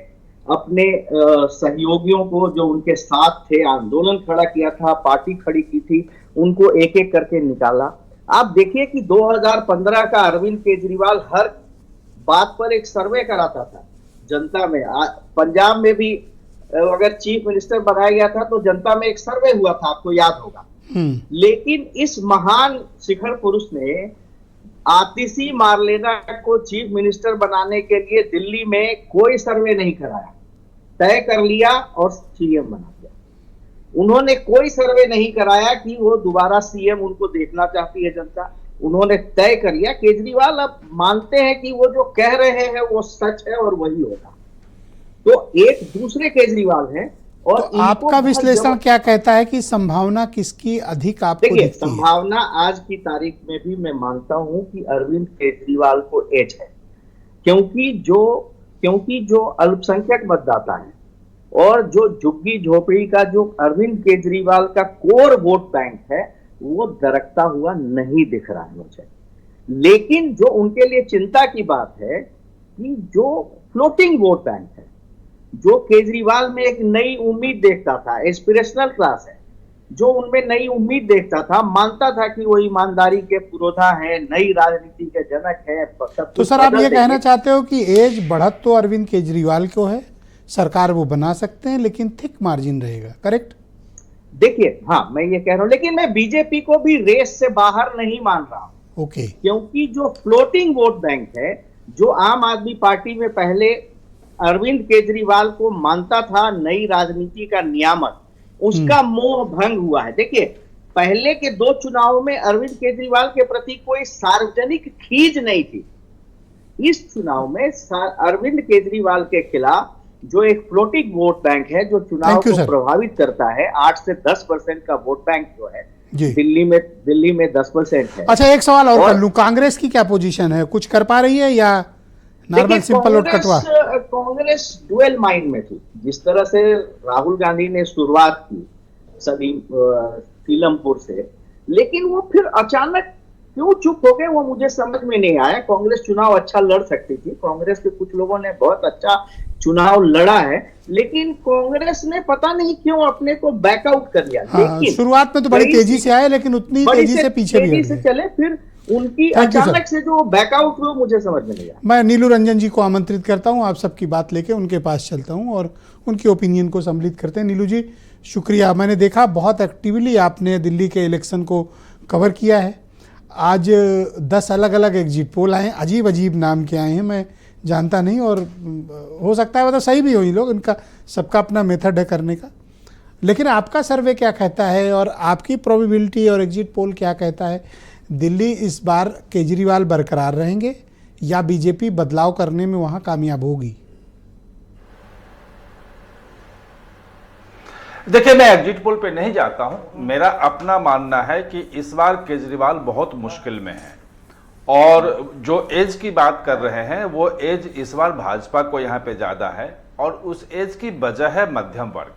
अपने सहयोगियों को जो उनके साथ थे, आंदोलन खड़ा किया था, पार्टी खड़ी की थी, उनको एक एक करके निकाला। आप देखिए कि 2015 का अरविंद केजरीवाल हर बात पर एक सर्वे कराता था जनता में। पंजाब में भी अगर चीफ मिनिस्टर बनाया गया था तो जनता में एक सर्वे हुआ था, आपको याद होगा। लेकिन इस महान शिखर पुरुष ने आतिशी मारलेना को चीफ मिनिस्टर बनाने के लिए दिल्ली में कोई सर्वे नहीं कराया, तय कर लिया और सीएम बना दिया। उन्होंने कोई सर्वे नहीं कराया कि वो दोबारा सीएम उनको देखना चाहती है जनता। उन्होंने तय कर लिया। केजरीवाल अब मानते हैं कि वो जो कह रहे हैं वो सच है और वही होगा। तो एक दूसरे केजरीवाल हैं। और
तो आपका विश्लेषण क्या कहता है कि संभावना किसकी अधिक आपको दिखती है?
संभावना आज की तारीख में भी मैं मानता हूं कि अरविंद केजरीवाल को एज है, क्योंकि जो अल्पसंख्यक मतदाता है और जो झुग्गी झोपड़ी का जो अरविंद केजरीवाल का कोर वोट बैंक है वो दरकता हुआ नहीं दिख रहा है मुझे। लेकिन जो उनके लिए चिंता की बात है कि जो फ्लोटिंग वोट बैंक है, जो केजरीवाल में एक नई उम्मीद देखता था, एस्पिरेशनल क्लास है, जो उनमें नई उम्मीद देखता था, मानता था कि वो ईमानदारी के पुरोधा है, नई राजनीति के जनक है।
तो सर आप ये कहना चाहते हो कि एज बढ़त तो अरविंद केजरीवाल को है, सरकार वो बना सकते हैं, लेकिन थिक मार्जिन रहेगा, करेक्ट?
देखिए, हाँ मैं ये कह रहा हूं, लेकिन मैं बीजेपी को भी रेस से बाहर नहीं मान रहा हूं।
ओके।
क्योंकि जो फ्लोटिंग वोट बैंक है, जो आम आदमी पार्टी में पहले अरविंद केजरीवाल को मानता था नई राजनीति का नियामक, उसका मोह भंग हुआ है। देखिए, पहले के 2 चुनावों में अरविंद केजरीवाल के प्रति कोई सार्वजनिक खींच नहीं थी। इस चुनाव में अरविंद केजरीवाल के खिलाफ जो एक फ्लोटिंग वोट बैंक है, जो चुनाव को प्रभावित करता है, 8 से 10% का वोट बैंक जो है दिल्ली में 10% है।
अच्छा, एक सवाल और कर लूं, कांग्रेस की क्या पोजीशन है? कुछ कर पा रही है या नॉर्मल सिंपल वोट कटवा?
कांग्रेस डुअल माइंड में थी। जिस तरह से राहुल गांधी ने शुरुआत की सीलमपुर से, लेकिन वो फिर अचानक क्यों चुप हो गए वो मुझे समझ में नहीं आया। कांग्रेस चुनाव अच्छा लड़ सकती थी, कांग्रेस के कुछ लोगों ने बहुत अच्छा चुनाव लड़ा है, लेकिन कांग्रेस ने पता नहीं क्यों अपने को बैकआउट कर लिया।
लेकिन शुरुआत में तो बड़ी तेजी से आए, लेकिन उतनी तेजी से पीछे भी
चले, फिर उनकी अचानक से जो बैकआउट हुआ मुझे समझ में नहीं आया।
मैं नीलू रंजन जी को आमंत्रित करता हूं, आप सबकी बात लेके उनके पास चलता हूं और उनकी ओपिनियन को सम्मिलित करते हैं। नीलू जी, शुक्रिया। मैंने देखा बहुत एक्टिवली आपने दिल्ली के इलेक्शन को कवर किया है। आज 10 अलग अलग एग्जिट पोल आए हैं, अजीब अजीब नाम के आए हैं, मैं जानता नहीं, और हो सकता है मतलब सही भी हो, ये लोग, इनका सबका अपना मेथड है करने का। लेकिन आपका सर्वे क्या कहता है और आपकी प्रोबेबिलिटी और एग्जिट पोल क्या कहता है? दिल्ली इस बार केजरीवाल बरकरार रहेंगे या बीजेपी बदलाव करने में वहां कामयाब होगी?
देखिए, मैं एग्जिट पोल पे नहीं जाता हूं। मेरा अपना मानना है कि इस बार केजरीवाल बहुत मुश्किल में है, और जो एज की बात कर रहे हैं वो एज इस बार भाजपा को यहाँ पे ज़्यादा है, और उस एज की वजह है मध्यम वर्ग।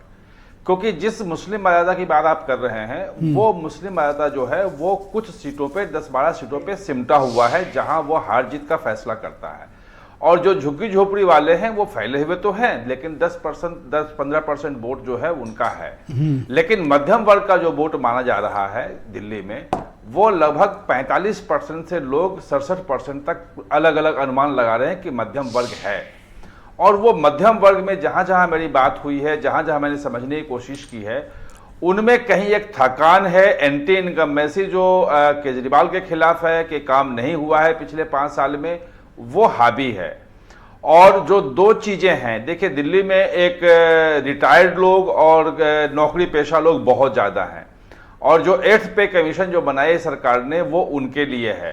क्योंकि जिस मुस्लिम मर्यादा की बात आप कर रहे हैं वो मुस्लिम मर्यादा जो है वो कुछ सीटों पे 10-12 सीटों पे सिमटा हुआ है, जहां वो हार जीत का फैसला करता है। और जो झुग्गी झोपड़ी वाले हैं वो फैले हुए तो हैं, लेकिन 10-15% वोट जो है उनका है। लेकिन मध्यम वर्ग का जो वोट माना जा रहा है दिल्ली में, वो लगभग 45% से लोग 67% तक अलग अलग अनुमान लगा रहे हैं कि मध्यम वर्ग है। और वो मध्यम वर्ग में जहां जहां मेरी बात हुई है, जहां जहां मैंने समझने की कोशिश की है, उनमें कहीं एक थकान है एंटी इनकम्बेंसी जो केजरीवाल के खिलाफ है कि काम नहीं हुआ है पिछले 5 साल में, वो हावी है। और जो दो चीजें हैं, देखिए दिल्ली में एक रिटायर्ड लोग और नौकरी पेशा लोग बहुत ज्यादा हैं, और जो 8th पे कमीशन जो बनाई सरकार ने वो उनके लिए है,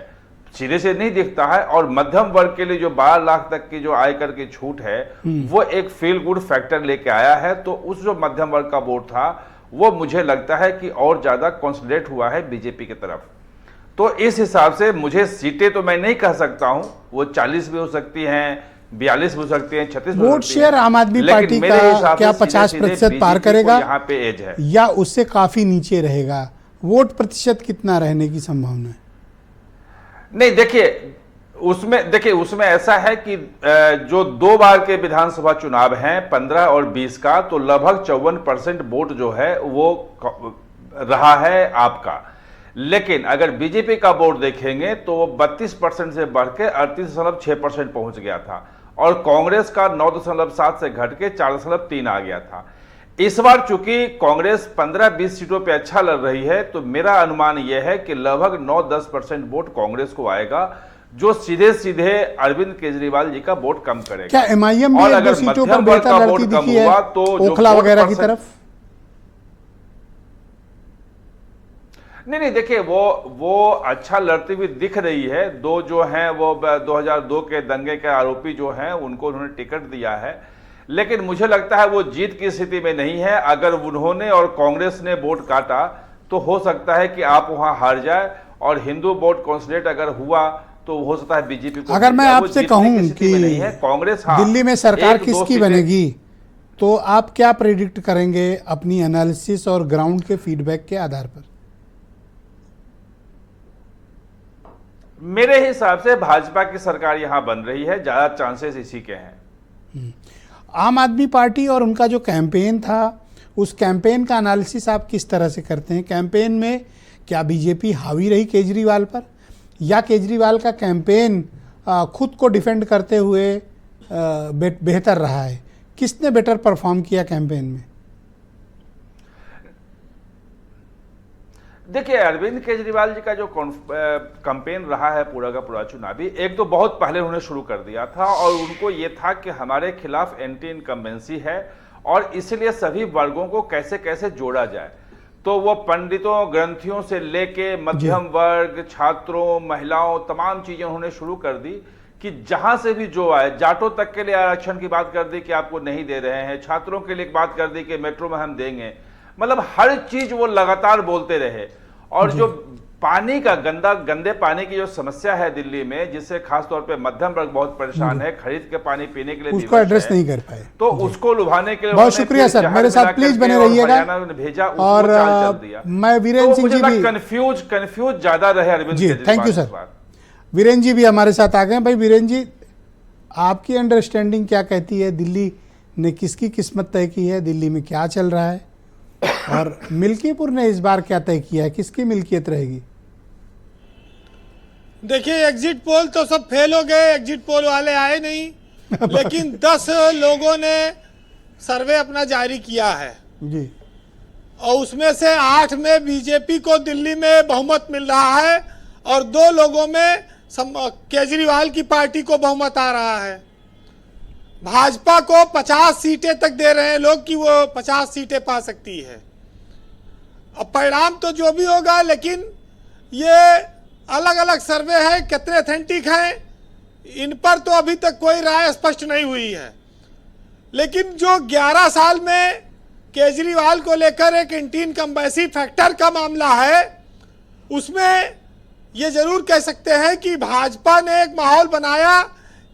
सीधे से नहीं दिखता है। और मध्यम वर्ग के लिए जो 12 लाख तक की जो आयकर की छूट है वो एक फील गुड फैक्टर लेके आया है। तो उस जो मध्यम वर्ग का वोट था वो मुझे लगता है कि और ज्यादा कॉन्संट्रेट हुआ है बीजेपी की तरफ। तो इस हिसाब से मुझे सीटें तो मैं नहीं कह सकता हूं, वो 40 भी हो सकती हैं, 42 भी हो सकती हैं, 36
वोट शेयर आम आदमी पार्टी का क्या 50% पार करेगा
यहाँ पे एज है,
या उससे काफी नीचे रहेगा? वोट प्रतिशत कितना रहने की संभावना है?
नहीं, देखिए उसमें ऐसा है कि जो 2 बार के विधानसभा चुनाव हैं 15 और 20 का, तो लगभग 54% वोट जो है वो रहा है आपका। लेकिन अगर बीजेपी का वोट देखेंगे तो वो 32% से बढ़ के 38.6% पहुंच गया था, और कांग्रेस का 9.7 से घट के 4.3 आ गया था। इस बार चूंकि कांग्रेस 15-20 सीटों पे अच्छा लड़ रही है, तो मेरा अनुमान यह है कि लगभग 9-10% वोट कांग्रेस को आएगा, जो सीधे सीधे अरविंद केजरीवाल जी का वोट कम करेगा।
क्या एमआईएम
और
भी
अगर
सीटों पर
मध्यम वर्ग का
बेहतर
वोट
लड़ती
कम
दिखी है
हुआ तो
ओखला वगैरह की तरफ?
नहीं, देखिए वो अच्छा लड़ती हुई दिख रही है। दो जो हैं वो 2002 के दंगे के आरोपी जो हैं उनको उन्होंने टिकट दिया है, लेकिन मुझे लगता है वो जीत की स्थिति में नहीं है। अगर उन्होंने और कांग्रेस ने वोट काटा तो हो सकता है कि आप वहां हार जाए, और हिंदू वोट कॉन्सोलिडेट अगर हुआ तो हो सकता है बीजेपी को।
अगर मैं आपसे कहूं कि
कांग्रेस
दिल्ली में सरकार किसकी बनेगी, तो आप क्या प्रेडिक्ट करेंगे अपनी एनालिसिस और ग्राउंड के फीडबैक के आधार पर?
मेरे हिसाब से भाजपा की सरकार यहां बन रही है, ज्यादा चांसेस इसी के हैं।
आम आदमी पार्टी और उनका जो कैंपेन था, उस कैंपेन का एनालिसिस आप किस तरह से करते हैं? कैंपेन में क्या बीजेपी हावी रही केजरीवाल पर, या केजरीवाल का कैंपेन खुद को डिफेंड करते हुए बेहतर रहा है? किसने बेटर परफॉर्म किया कैंपेन में?
देखिए, अरविंद केजरीवाल जी का जो कैंपेन रहा है पूरा का पूरा चुनावी, एक तो बहुत पहले उन्होंने शुरू कर दिया था, और उनको ये था कि हमारे खिलाफ एंटी इनकम्बेंसी है और इसलिए सभी वर्गों को कैसे कैसे जोड़ा जाए। तो वो पंडितों ग्रंथियों से लेके मध्यम वर्ग, छात्रों, महिलाओं, तमाम चीजें उन्होंने शुरू कर दी कि जहां से भी जो आए। जाटों तक के लिए आरक्षण की बात कर दी कि आपको नहीं दे रहे हैं, छात्रों के लिए बात कर दी कि मेट्रो में हम देंगे, मतलब हर चीज वो लगातार बोलते रहे। और जो पानी का गंदे पानी की जो समस्या है दिल्ली में, जिससे खासतौर पे मध्यम वर्ग बहुत परेशान है, खरीद के पानी पीने के लिए
उसको एड्रेस नहीं कर पाए,
तो उसको लुभाने के लिए
बहुत शुक्रिया सर, मेरे साथ प्लीज बने रहिएगा।
भेजा
और मैं वीरेंद्र सिंह जी भी
कंफ्यूज ज्यादा रहे Arvind
ji, thank you sir. Virendra ji भी हमारे साथ आ गए। भाई वीरेंद्र जी, आपकी अंडरस्टैंडिंग क्या कहती है? दिल्ली ने किसकी किस्मत तय की है? दिल्ली में क्या चल रहा है? और मिल्कीपुर ने इस बार क्या तय किया है? किसकी मिल्कियत रहेगी?
देखिए, एग्जिट पोल तो सब फेल हो गए, एग्जिट पोल वाले आए नहीं, लेकिन 10 लोगों ने सर्वे अपना जारी किया है
जी,
और उसमें से 8 में बीजेपी को दिल्ली में बहुमत मिल रहा है, और 2 लोगों में केजरीवाल की पार्टी को बहुमत आ रहा है। भाजपा को 50 सीटें तक दे रहे हैं लोग कि वो 50 सीटें पा सकती है। अब परिणाम तो जो भी होगा, लेकिन ये अलग अलग सर्वे है, कितने ऑथेंटिक हैं इन पर तो अभी तक कोई राय स्पष्ट नहीं हुई है। लेकिन जो 11 साल में केजरीवाल को लेकर एक एंटी इनकम्बेंसी फैक्टर का मामला है, उसमें ये जरूर कह सकते हैं कि भाजपा ने एक माहौल बनाया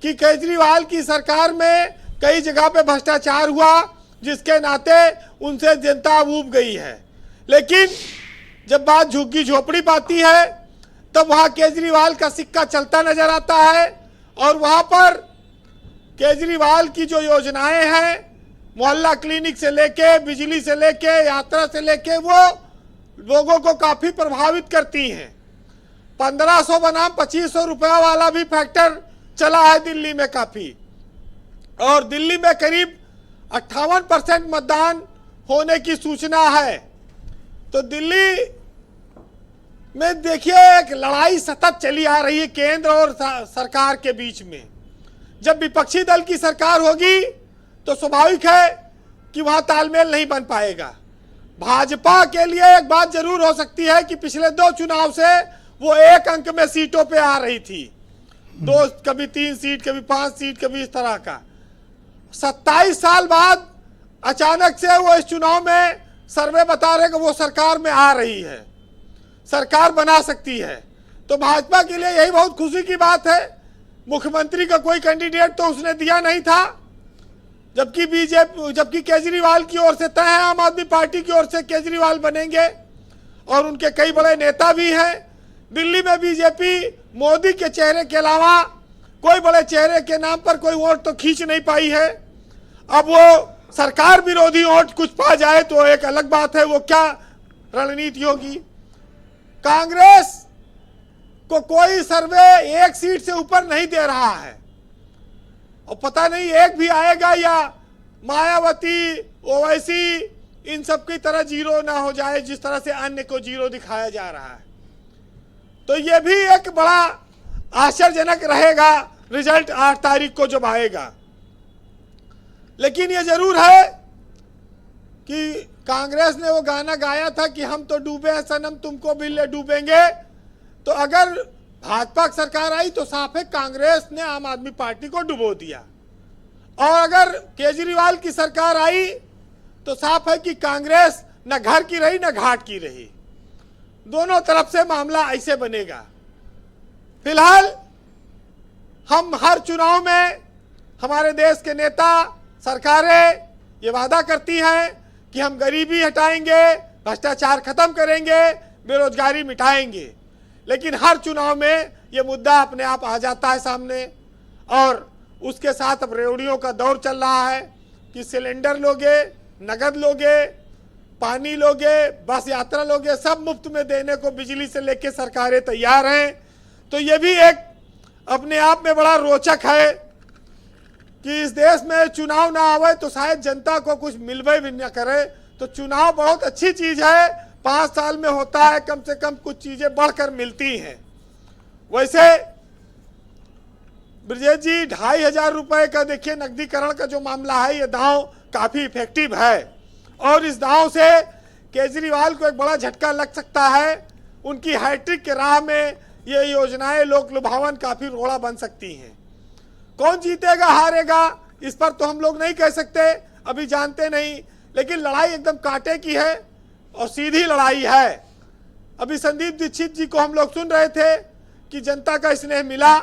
कि केजरीवाल की सरकार में कई जगह पे भ्रष्टाचार हुआ, जिसके नाते उनसे जनता ऊब गई है। लेकिन जब बात झुग्गी झोपड़ी पाती है, तब वहां केजरीवाल का सिक्का चलता नजर आता है, और वहां पर केजरीवाल की जो योजनाएं हैं, मोहल्ला क्लिनिक से लेके, बिजली से लेके, यात्रा से लेके, वो लोगों को काफी प्रभावित करती हैं। 1500 बनाम 2500 रुपया वाला भी फैक्टर चला है दिल्ली में काफी, और दिल्ली में करीब 58% मतदान होने की सूचना है। तो दिल्ली में देखिए एक लड़ाई सतत चली आ रही है केंद्र और सरकार के बीच में। जब विपक्षी दल की सरकार होगी तो स्वाभाविक है कि वहां तालमेल नहीं बन पाएगा। भाजपा के लिए एक बात जरूर हो सकती है कि पिछले 2 चुनाव से वो 1 अंक में सीटों पे आ रही थी, 2 कभी 3 सीट, कभी 5 सीट, कभी इस तरह का। 27 साल बाद अचानक से वो इस चुनाव में सर्वे बता रहे कि वो सरकार में आ रही है, सरकार बना सकती है। तो भाजपा के लिए यही बहुत खुशी की बात है। मुख्यमंत्री का कोई कैंडिडेट तो उसने दिया नहीं था, जबकि केजरीवाल की ओर से तय है, आम आदमी पार्टी की ओर से केजरीवाल बनेंगे और उनके कई बड़े नेता भी हैं। दिल्ली में बीजेपी मोदी के चेहरे के अलावा कोई बड़े चेहरे के नाम पर कोई वोट तो खींच नहीं पाई है। अब वो सरकार विरोधी वोट कुछ पा जाए तो एक अलग बात है, वो क्या रणनीति होगी। कांग्रेस को कोई सर्वे 1 सीट से ऊपर नहीं दे रहा है, और पता नहीं एक भी आएगा या मायावती, ओवैसी इन सब की तरह जीरो ना हो जाए जिस तरह से अन्य को जीरो दिखाया जा रहा है। तो ये भी एक बड़ा आश्चर्यजनक रहेगा रिजल्ट 8 तारीख को जब आएगा। लेकिन ये जरूर है कि कांग्रेस ने वो गाना गाया था कि हम तो डूबे हैं सनम तुमको भी ले डूबेंगे। तो अगर भाजपा की सरकार आई तो साफ है कांग्रेस ने आम आदमी पार्टी को डुबो दिया, और अगर केजरीवाल की सरकार आई तो साफ है कि कांग्रेस न घर की रही न घाट की रही। दोनों तरफ से मामला ऐसे बनेगा। फिलहाल हम हर चुनाव में हमारे देश के नेता, सरकारें ये वादा करती हैं कि हम गरीबी हटाएंगे, भ्रष्टाचार खत्म करेंगे, बेरोजगारी मिटाएंगे। लेकिन हर चुनाव में ये मुद्दा अपने आप आ जाता है सामने, और उसके साथ अब रेवड़ियों का दौर चल रहा है कि सिलेंडर लोगे, नगद लोगे, पानी लोगे, बस यात्रा लोगे, सब मुफ्त में देने को बिजली से लेके सरकारें तैयार हैं। तो ये भी एक अपने आप में बड़ा रोचक है कि इस देश में चुनाव ना आवे तो शायद जनता को कुछ मिलवे भी न करे। तो चुनाव बहुत अच्छी चीज है, 5 साल में होता है, कम से कम कुछ चीजें बढ़कर मिलती हैं। वैसे ब्रजेश जी 2500 रुपए का देखिए नकदीकरण का जो मामला है, ये दांव काफी इफेक्टिव है, और इस दांव से केजरीवाल को एक बड़ा झटका लग सकता है। उनकी हैट्रिक के राह में ये योजनाएं लोक लुभावन काफी रोड़ा बन सकती हैं। कौन जीतेगा हारेगा इस पर तो हम लोग नहीं कह सकते, अभी जानते नहीं, लेकिन लड़ाई एकदम कांटे की है और सीधी लड़ाई है। अभी संदीप दीक्षित जी को हम लोग सुन रहे थे कि जनता का स्नेह मिला।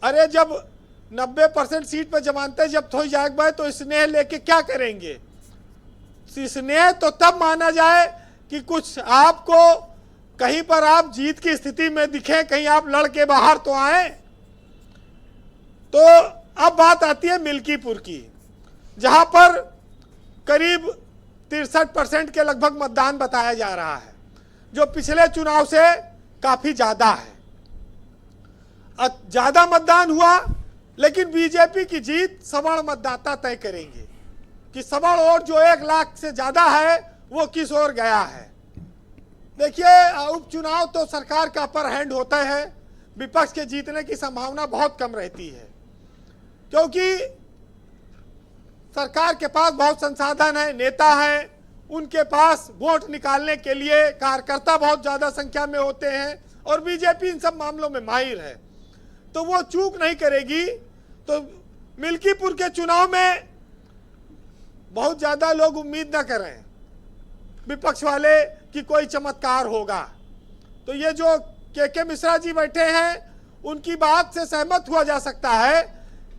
अरे जब 90% सीट पर जमानते जब्त हो जाएगा तो स्नेह लेके क्या करेंगे। स्नेह तो तब माना जाए कि कुछ आपको कहीं पर आप जीत की स्थिति में दिखे, कहीं आप लड़के बाहर तो आए। तो अब बात आती है मिल्कीपुर की, जहां पर करीब 63% के लगभग मतदान बताया जा रहा है, जो पिछले चुनाव से काफी ज्यादा है। ज्यादा मतदान हुआ, लेकिन बीजेपी की जीत सवर्ण मतदाता तय करेंगे कि सवर्ण वोट जो 1 लाख से ज्यादा है वो किस ओर गया है। देखिए उपचुनाव तो सरकार का अपर हैंड होता है, विपक्ष के जीतने की संभावना बहुत कम रहती है, क्योंकि सरकार के पास बहुत संसाधन है, नेता हैं, उनके पास वोट निकालने के लिए कार्यकर्ता बहुत ज्यादा संख्या में होते हैं, और बीजेपी इन सब मामलों में माहिर है, तो वो चूक नहीं करेगी। तो मिल्कीपुर के चुनाव में बहुत ज्यादा लोग उम्मीद न करें विपक्ष वाले कि कोई चमत्कार होगा। तो ये जो के मिश्रा जी बैठे हैं, उनकी बात से सहमत हुआ जा सकता है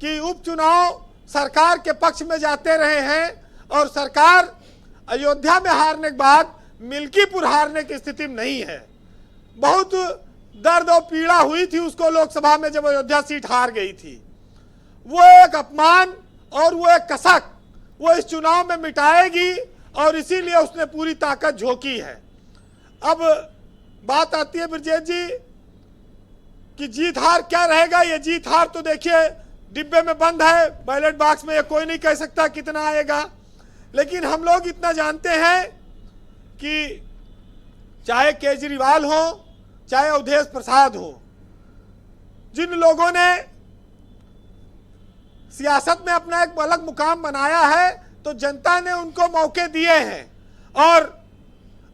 कि उपचुनाव सरकार के पक्ष में जाते रहे हैं, और सरकार अयोध्या में हारने के बाद मिल्कीपुर हारने की स्थिति में नहीं है। बहुत दर्द और पीड़ा हुई थी उसको लोकसभा में जब अयोध्या सीट हार गई थी। वो एक अपमान और वो एक कसक वो इस चुनाव में मिटाएगी, और इसीलिए उसने पूरी ताकत झोंकी है। अब बात आती है ब्रजेश जी कि जीत हार क्या रहेगा। ये जीत हार तो देखिए डिब्बे में बंद है, बैलेट बॉक्स में ये कोई नहीं कह सकता कितना आएगा। लेकिन हम लोग इतना जानते हैं कि चाहे केजरीवाल हो चाहे अवधेश प्रसाद हो, जिन लोगों ने सियासत में अपना एक अलग मुकाम बनाया है तो जनता ने उनको मौके दिए हैं और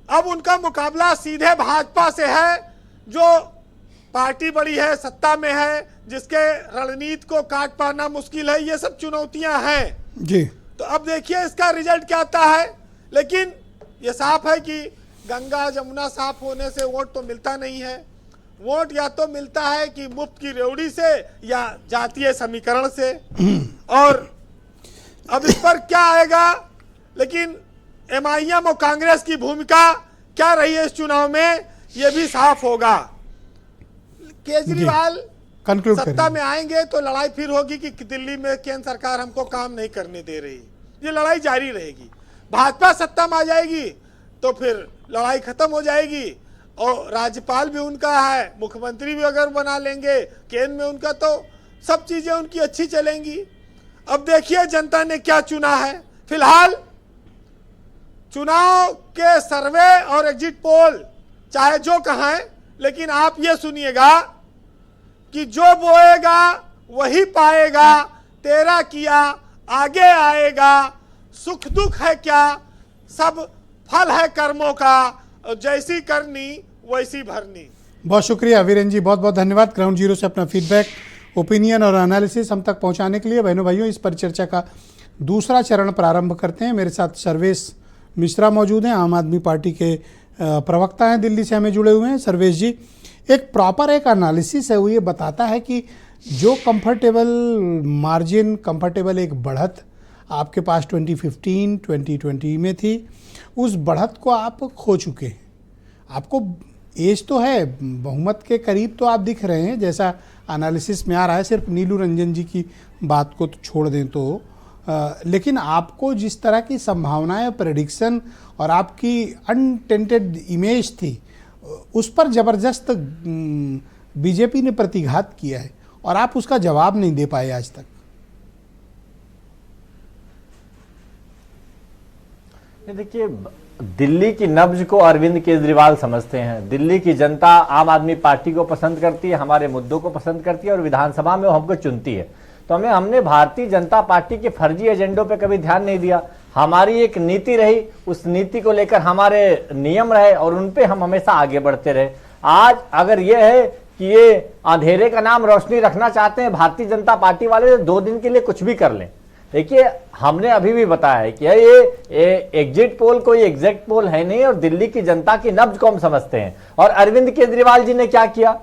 अब उनका मुकाबला सीधे भाजपा से है, जो पार्टी बड़ी है, सत्ता में है, जिसके रणनीति को काट पाना मुश्किल है। ये सब चुनौतियां हैं
जी।
तो अब देखिए इसका रिजल्ट क्या आता है। लेकिन ये साफ है कि गंगा जमुना साफ होने से वोट तो मिलता नहीं है। वोट या तो मिलता है कि मुफ्त की रेवड़ी से या जातीय समीकरण से, और अब इस पर क्या आएगा। लेकिन एमआईएम और कांग्रेस की भूमिका क्या रही है इस चुनाव में, ये भी साफ होगा। केजरीवाल सत्ता में आएंगे तो लड़ाई फिर होगी कि दिल्ली में केंद्र सरकार हमको काम नहीं करने दे रही, ये लड़ाई जारी रहेगी। भाजपा सत्ता में आ जाएगी तो फिर लड़ाई खत्म हो जाएगी और राज्यपाल भी उनका है, मुख्यमंत्री भी अगर बना लेंगे केंद्र में उनका, तो सब चीजें उनकी अच्छी चलेंगी। अब देखिए जनता ने क्या चुना है। फिलहाल चुनाव के सर्वे और एग्जिट पोल चाहे जो कहें, लेकिन आप ये सुनिएगा कि जो बोएगा वही पाएगा, तेरा किया आगे आएगा, सुख दुख है क्या सब फल है कर्मों का, जैसी करनी वैसी भरनी।
बहुत शुक्रिया वीरेन जी, बहुत बहुत धन्यवाद ग्राउंड जीरो से अपना फीडबैक, ओपिनियन और एनालिसिस हम तक पहुंचाने के लिए। बहनों भाइयों, इस परिचर्चा का दूसरा चरण प्रारंभ करते हैं। मेरे साथ सर्वेश मिश्रा मौजूद हैं, आम आदमी पार्टी के प्रवक्ता हैं, दिल्ली से हमें जुड़े हुए हैं। सर्वेश जी, एक प्रॉपर एक एनालिसिस है, वो ये बताता है कि जो कंफर्टेबल मार्जिन, कंफर्टेबल एक बढ़त आपके पास 2015-2020 में थी, उस बढ़त को आप खो चुके हैं। आपको एज तो है, बहुमत के करीब तो आप दिख रहे हैं जैसा एनालिसिस में आ रहा है, सिर्फ नीलू रंजन जी की बात को तो छोड़ दें तो, लेकिन आपको जिस तरह की संभावनाएं, प्रेडिक्शन और आपकी अनटेंटेड इमेज थी, उस पर जबरदस्त बीजेपी ने प्रतिघात किया है और आप उसका जवाब नहीं दे पाए आज तक।
देखिए, दिल्ली की नब्ज को अरविंद केजरीवाल समझते हैं। दिल्ली की जनता आम आदमी पार्टी को पसंद करती है, हमारे मुद्दों को पसंद करती है और विधानसभा में वो हमको चुनती है। तो हमने भारतीय जनता पार्टी के फर्जी एजेंडों पे कभी ध्यान नहीं दिया। हमारी एक नीति रही, उस नीति को लेकर हमारे नियम रहे और उन पे हम हमेशा आगे बढ़ते रहे। आज अगर ये है कि ये अंधेरे का नाम रोशनी रखना चाहते हैं भारतीय जनता पार्टी वाले, तो 2 दिन के लिए कुछ भी कर लें। देखिए, हमने अभी भी बताया है कि ये एग्जिट पोल कोई एग्जैक्ट पोल है नहीं और दिल्ली की जनता की नब्ज को हम समझते हैं। और अरविंद केजरीवाल जी ने क्या किया,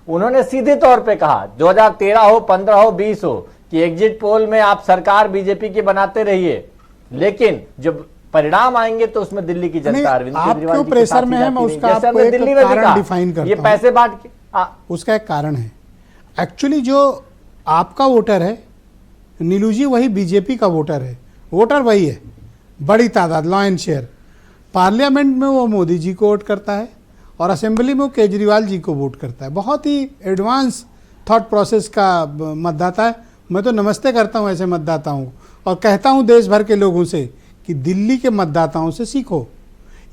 उन्होंने सीधे तौर पे कहा 2013 हो, 15 हो, 20 हो कि एग्जिट पोल में आप सरकार बीजेपी की बनाते रहिए, लेकिन जब परिणाम आएंगे तो उसमें दिल्ली की जनता अरविंद केजरीवाल जी के साथ
में है। मैं उसका
जैसे
आपको
हमने
एक
दिल्ली में भी
कारण डिफाइन
कहा,
करता
ये पैसे बांट के,
उसका एक कारण है। एक्चुअली जो आपका वोटर है नीलू जी, वही बीजेपी का वोटर है, वोटर वही है, बड़ी तादाद, लॉ एंड शेयर। पार्लियामेंट में वो मोदी जी को वोट करता है और असेंबली में वो केजरीवाल जी को वोट करता है। बहुत ही एडवांस थॉट प्रोसेस का मतदाता है। मैं तो नमस्ते करता हूँ ऐसे मतदाताओं को और कहता हूँ देश भर के लोगों से कि दिल्ली के मतदाताओं से सीखो।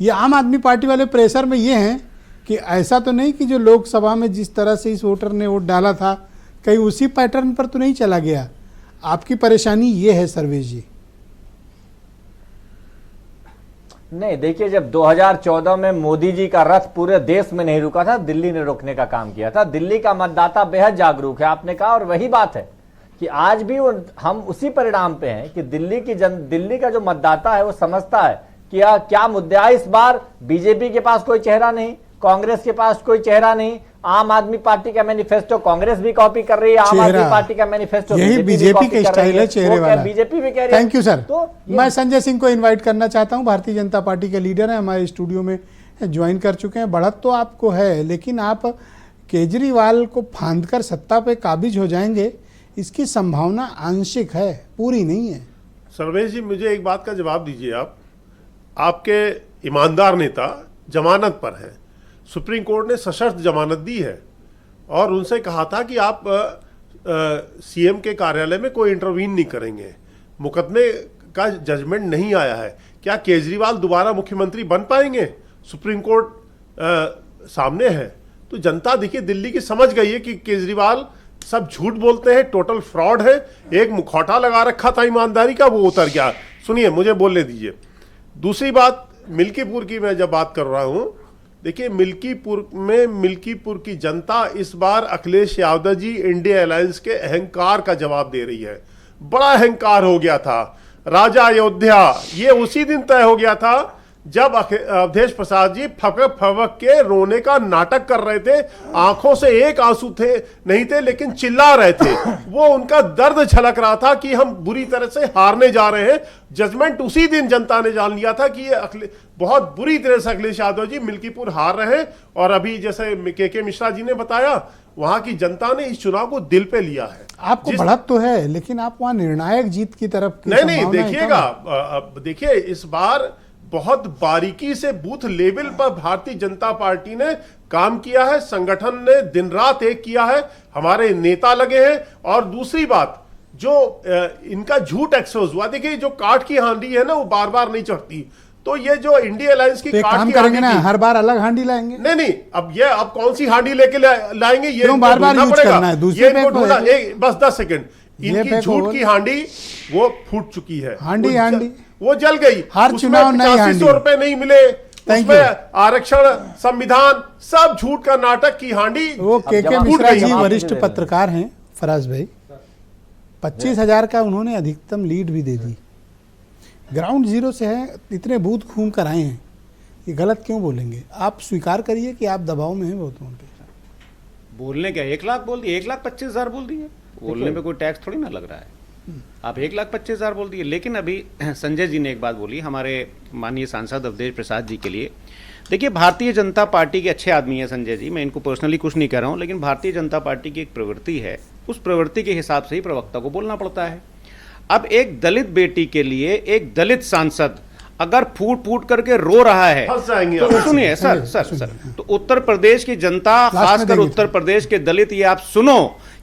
ये आम आदमी पार्टी वाले प्रेशर में ये हैं कि ऐसा तो नहीं कि जो लोकसभा में जिस तरह से इस वोटर ने वोट डाला था कहीं उसी पैटर्न पर तो नहीं चला गया। आपकी परेशानी ये है सर्वेश जी।
नहीं, देखिए, जब 2014 में मोदी जी का रथ पूरे देश में नहीं रुका था, दिल्ली ने रोकने का काम किया था। दिल्ली का मतदाता बेहद जागरूक है, आपने कहा, और वही बात है कि आज भी हम उसी परिणाम पे हैं कि दिल्ली का जो मतदाता है वो समझता है कि क्या मुद्दा है। इस बार बीजेपी के पास कोई चेहरा नहीं, कांग्रेस के पास कोई चेहरा नहीं, आम आदमी पार्टी का मैनिफेस्टो कांग्रेस भी कॉपी कर रही है, आम आदमी पार्टी का मैनिफेस्टो
यही बीजेपी का स्टाइल है, चेहरे वाला।
बीजेपी भी कह रही है।
Thank you sir. तो मैं संजय सिंह को इनवाइट करना चाहता हूं, भारतीय जनता पार्टी के लीडर हैं, हमारे स्टूडियो में ज्वाइन कर चुके हैं। बढ़त तो आपको है, लेकिन आप केजरीवाल को फांद कर सत्ता पे काबिज हो जाएंगे, इसकी संभावना आंशिक है, पूरी नहीं है।
सर्वेश जी, मुझे एक बात का जवाब दीजिए। आपके ईमानदार नेता जमानत पर हैं, सुप्रीम कोर्ट ने सशर्त जमानत दी है और उनसे कहा था कि आप सीएम के कार्यालय में कोई इंटरवीन नहीं करेंगे, मुकदमे का जजमेंट नहीं आया है। क्या केजरीवाल दोबारा मुख्यमंत्री बन पाएंगे? सुप्रीम कोर्ट सामने है। तो जनता देखिए दिल्ली की समझ गई है कि केजरीवाल सब झूठ बोलते हैं, टोटल फ्रॉड है। एक मुखौटा लगा रखा था ईमानदारी का, वो उतर गया। सुनिए, मुझे बोलने दीजिए। दूसरी बात, मिल्कीपुर की मैं जब बात कर रहा हूं, देखिए मिल्कीपुर की जनता इस बार अखिलेश यादव जी इंडिया अलायंस के अहंकार का जवाब दे रही है। बड़ा अहंकार हो गया था। राजा अयोध्या ये उसी दिन तय हो गया था जब अवधेश प्रसाद जी फकक फवक के रोने का नाटक कर रहे थे। आंखों से एक आंसू थे नहीं थे, लेकिन चिल्ला रहे थे। वो उनका दर्द झलक रहा था कि हम बुरी तरह से हारने जा रहे हैं। जजमेंट उसी दिन जनता ने जान लिया था कि ये बहुत बुरी तरह से अखिलेश यादव जी मिल्कीपुर हार रहे हैं। और अभी जैसे के मिश्रा जी ने बताया, वहां की जनता ने इस चुनाव को दिल पे लिया है।
आपको बढ़त तो है, लेकिन आप वहां निर्णायक जीत की तरफ
नहीं देखिएगा। देखिए इस बार बहुत बारीकी से बूथ लेवल पर भारतीय जनता पार्टी ने काम किया है। संगठन ने दिन रात एक किया है, हमारे नेता लगे हैं। और दूसरी बात, जो इनका झूठ एक्सपोज हुआ, देखिए जो काठ की हांडी है ना, वो बार बार नहीं चढ़ती। तो ये जो इंडिया अलायंस की काठ की हांडी
ना, हर बार अलग हांडी लाएंगे।
नहीं, अब कौन सी हांडी लेके लाएंगे, ये
बार बार यूज करना है।
दूसरी बस 10 सेकंड, इनकी झूठ की हांडी वो फूट चुकी है।
हांडी
वो जल गई।
हर चुनाव नई हांडी।
8500 रुपए नहीं मिले, उसमें आरक्षण, संविधान, सब झूठ का नाटक की हांडी।
वो के मिश्रा जी वरिष्ठ पत्रकार हैं फराज भाई। 25,000 का उन्होंने अधिकतम लीड भी दे दी। ग्राउंड जीरो से है, इतने बूथ घूम कर आए हैं, ये गलत क्यों बोलेंगे? आप स्वीकार करिए कि आप दबाव में हैं वोटों पे।
बोलने क्या 1 लाख बोल दिए, 1,25,000 बोल दिए। बोलने पे कोई टैक्स थोड़ी ना लग रहा है। आप 1,25,000 बोल दिए। लेकिन अभी संजय जी ने एक बात बोली हमारे माननीय सांसद अवधेश प्रसाद जी के लिए। देखिए, भारतीय जनता पार्टी के अच्छे आदमी है संजय जी, मैं इनको पर्सनली कुछ नहीं कह रहा हूं, लेकिन भारतीय जनता पार्टी की एक प्रवृत्ति है, उस प्रवृत्ति के हिसाब से ही प्रवक्ता को बोलना पड़ता है। अब एक दलित बेटी के लिए एक दलित सांसद अगर फूट फूट करके रो रहा है, तो सुनिए सर, तो उत्तर प्रदेश की जनता, खासकर उत्तर प्रदेश के दलित, ये आप सुनो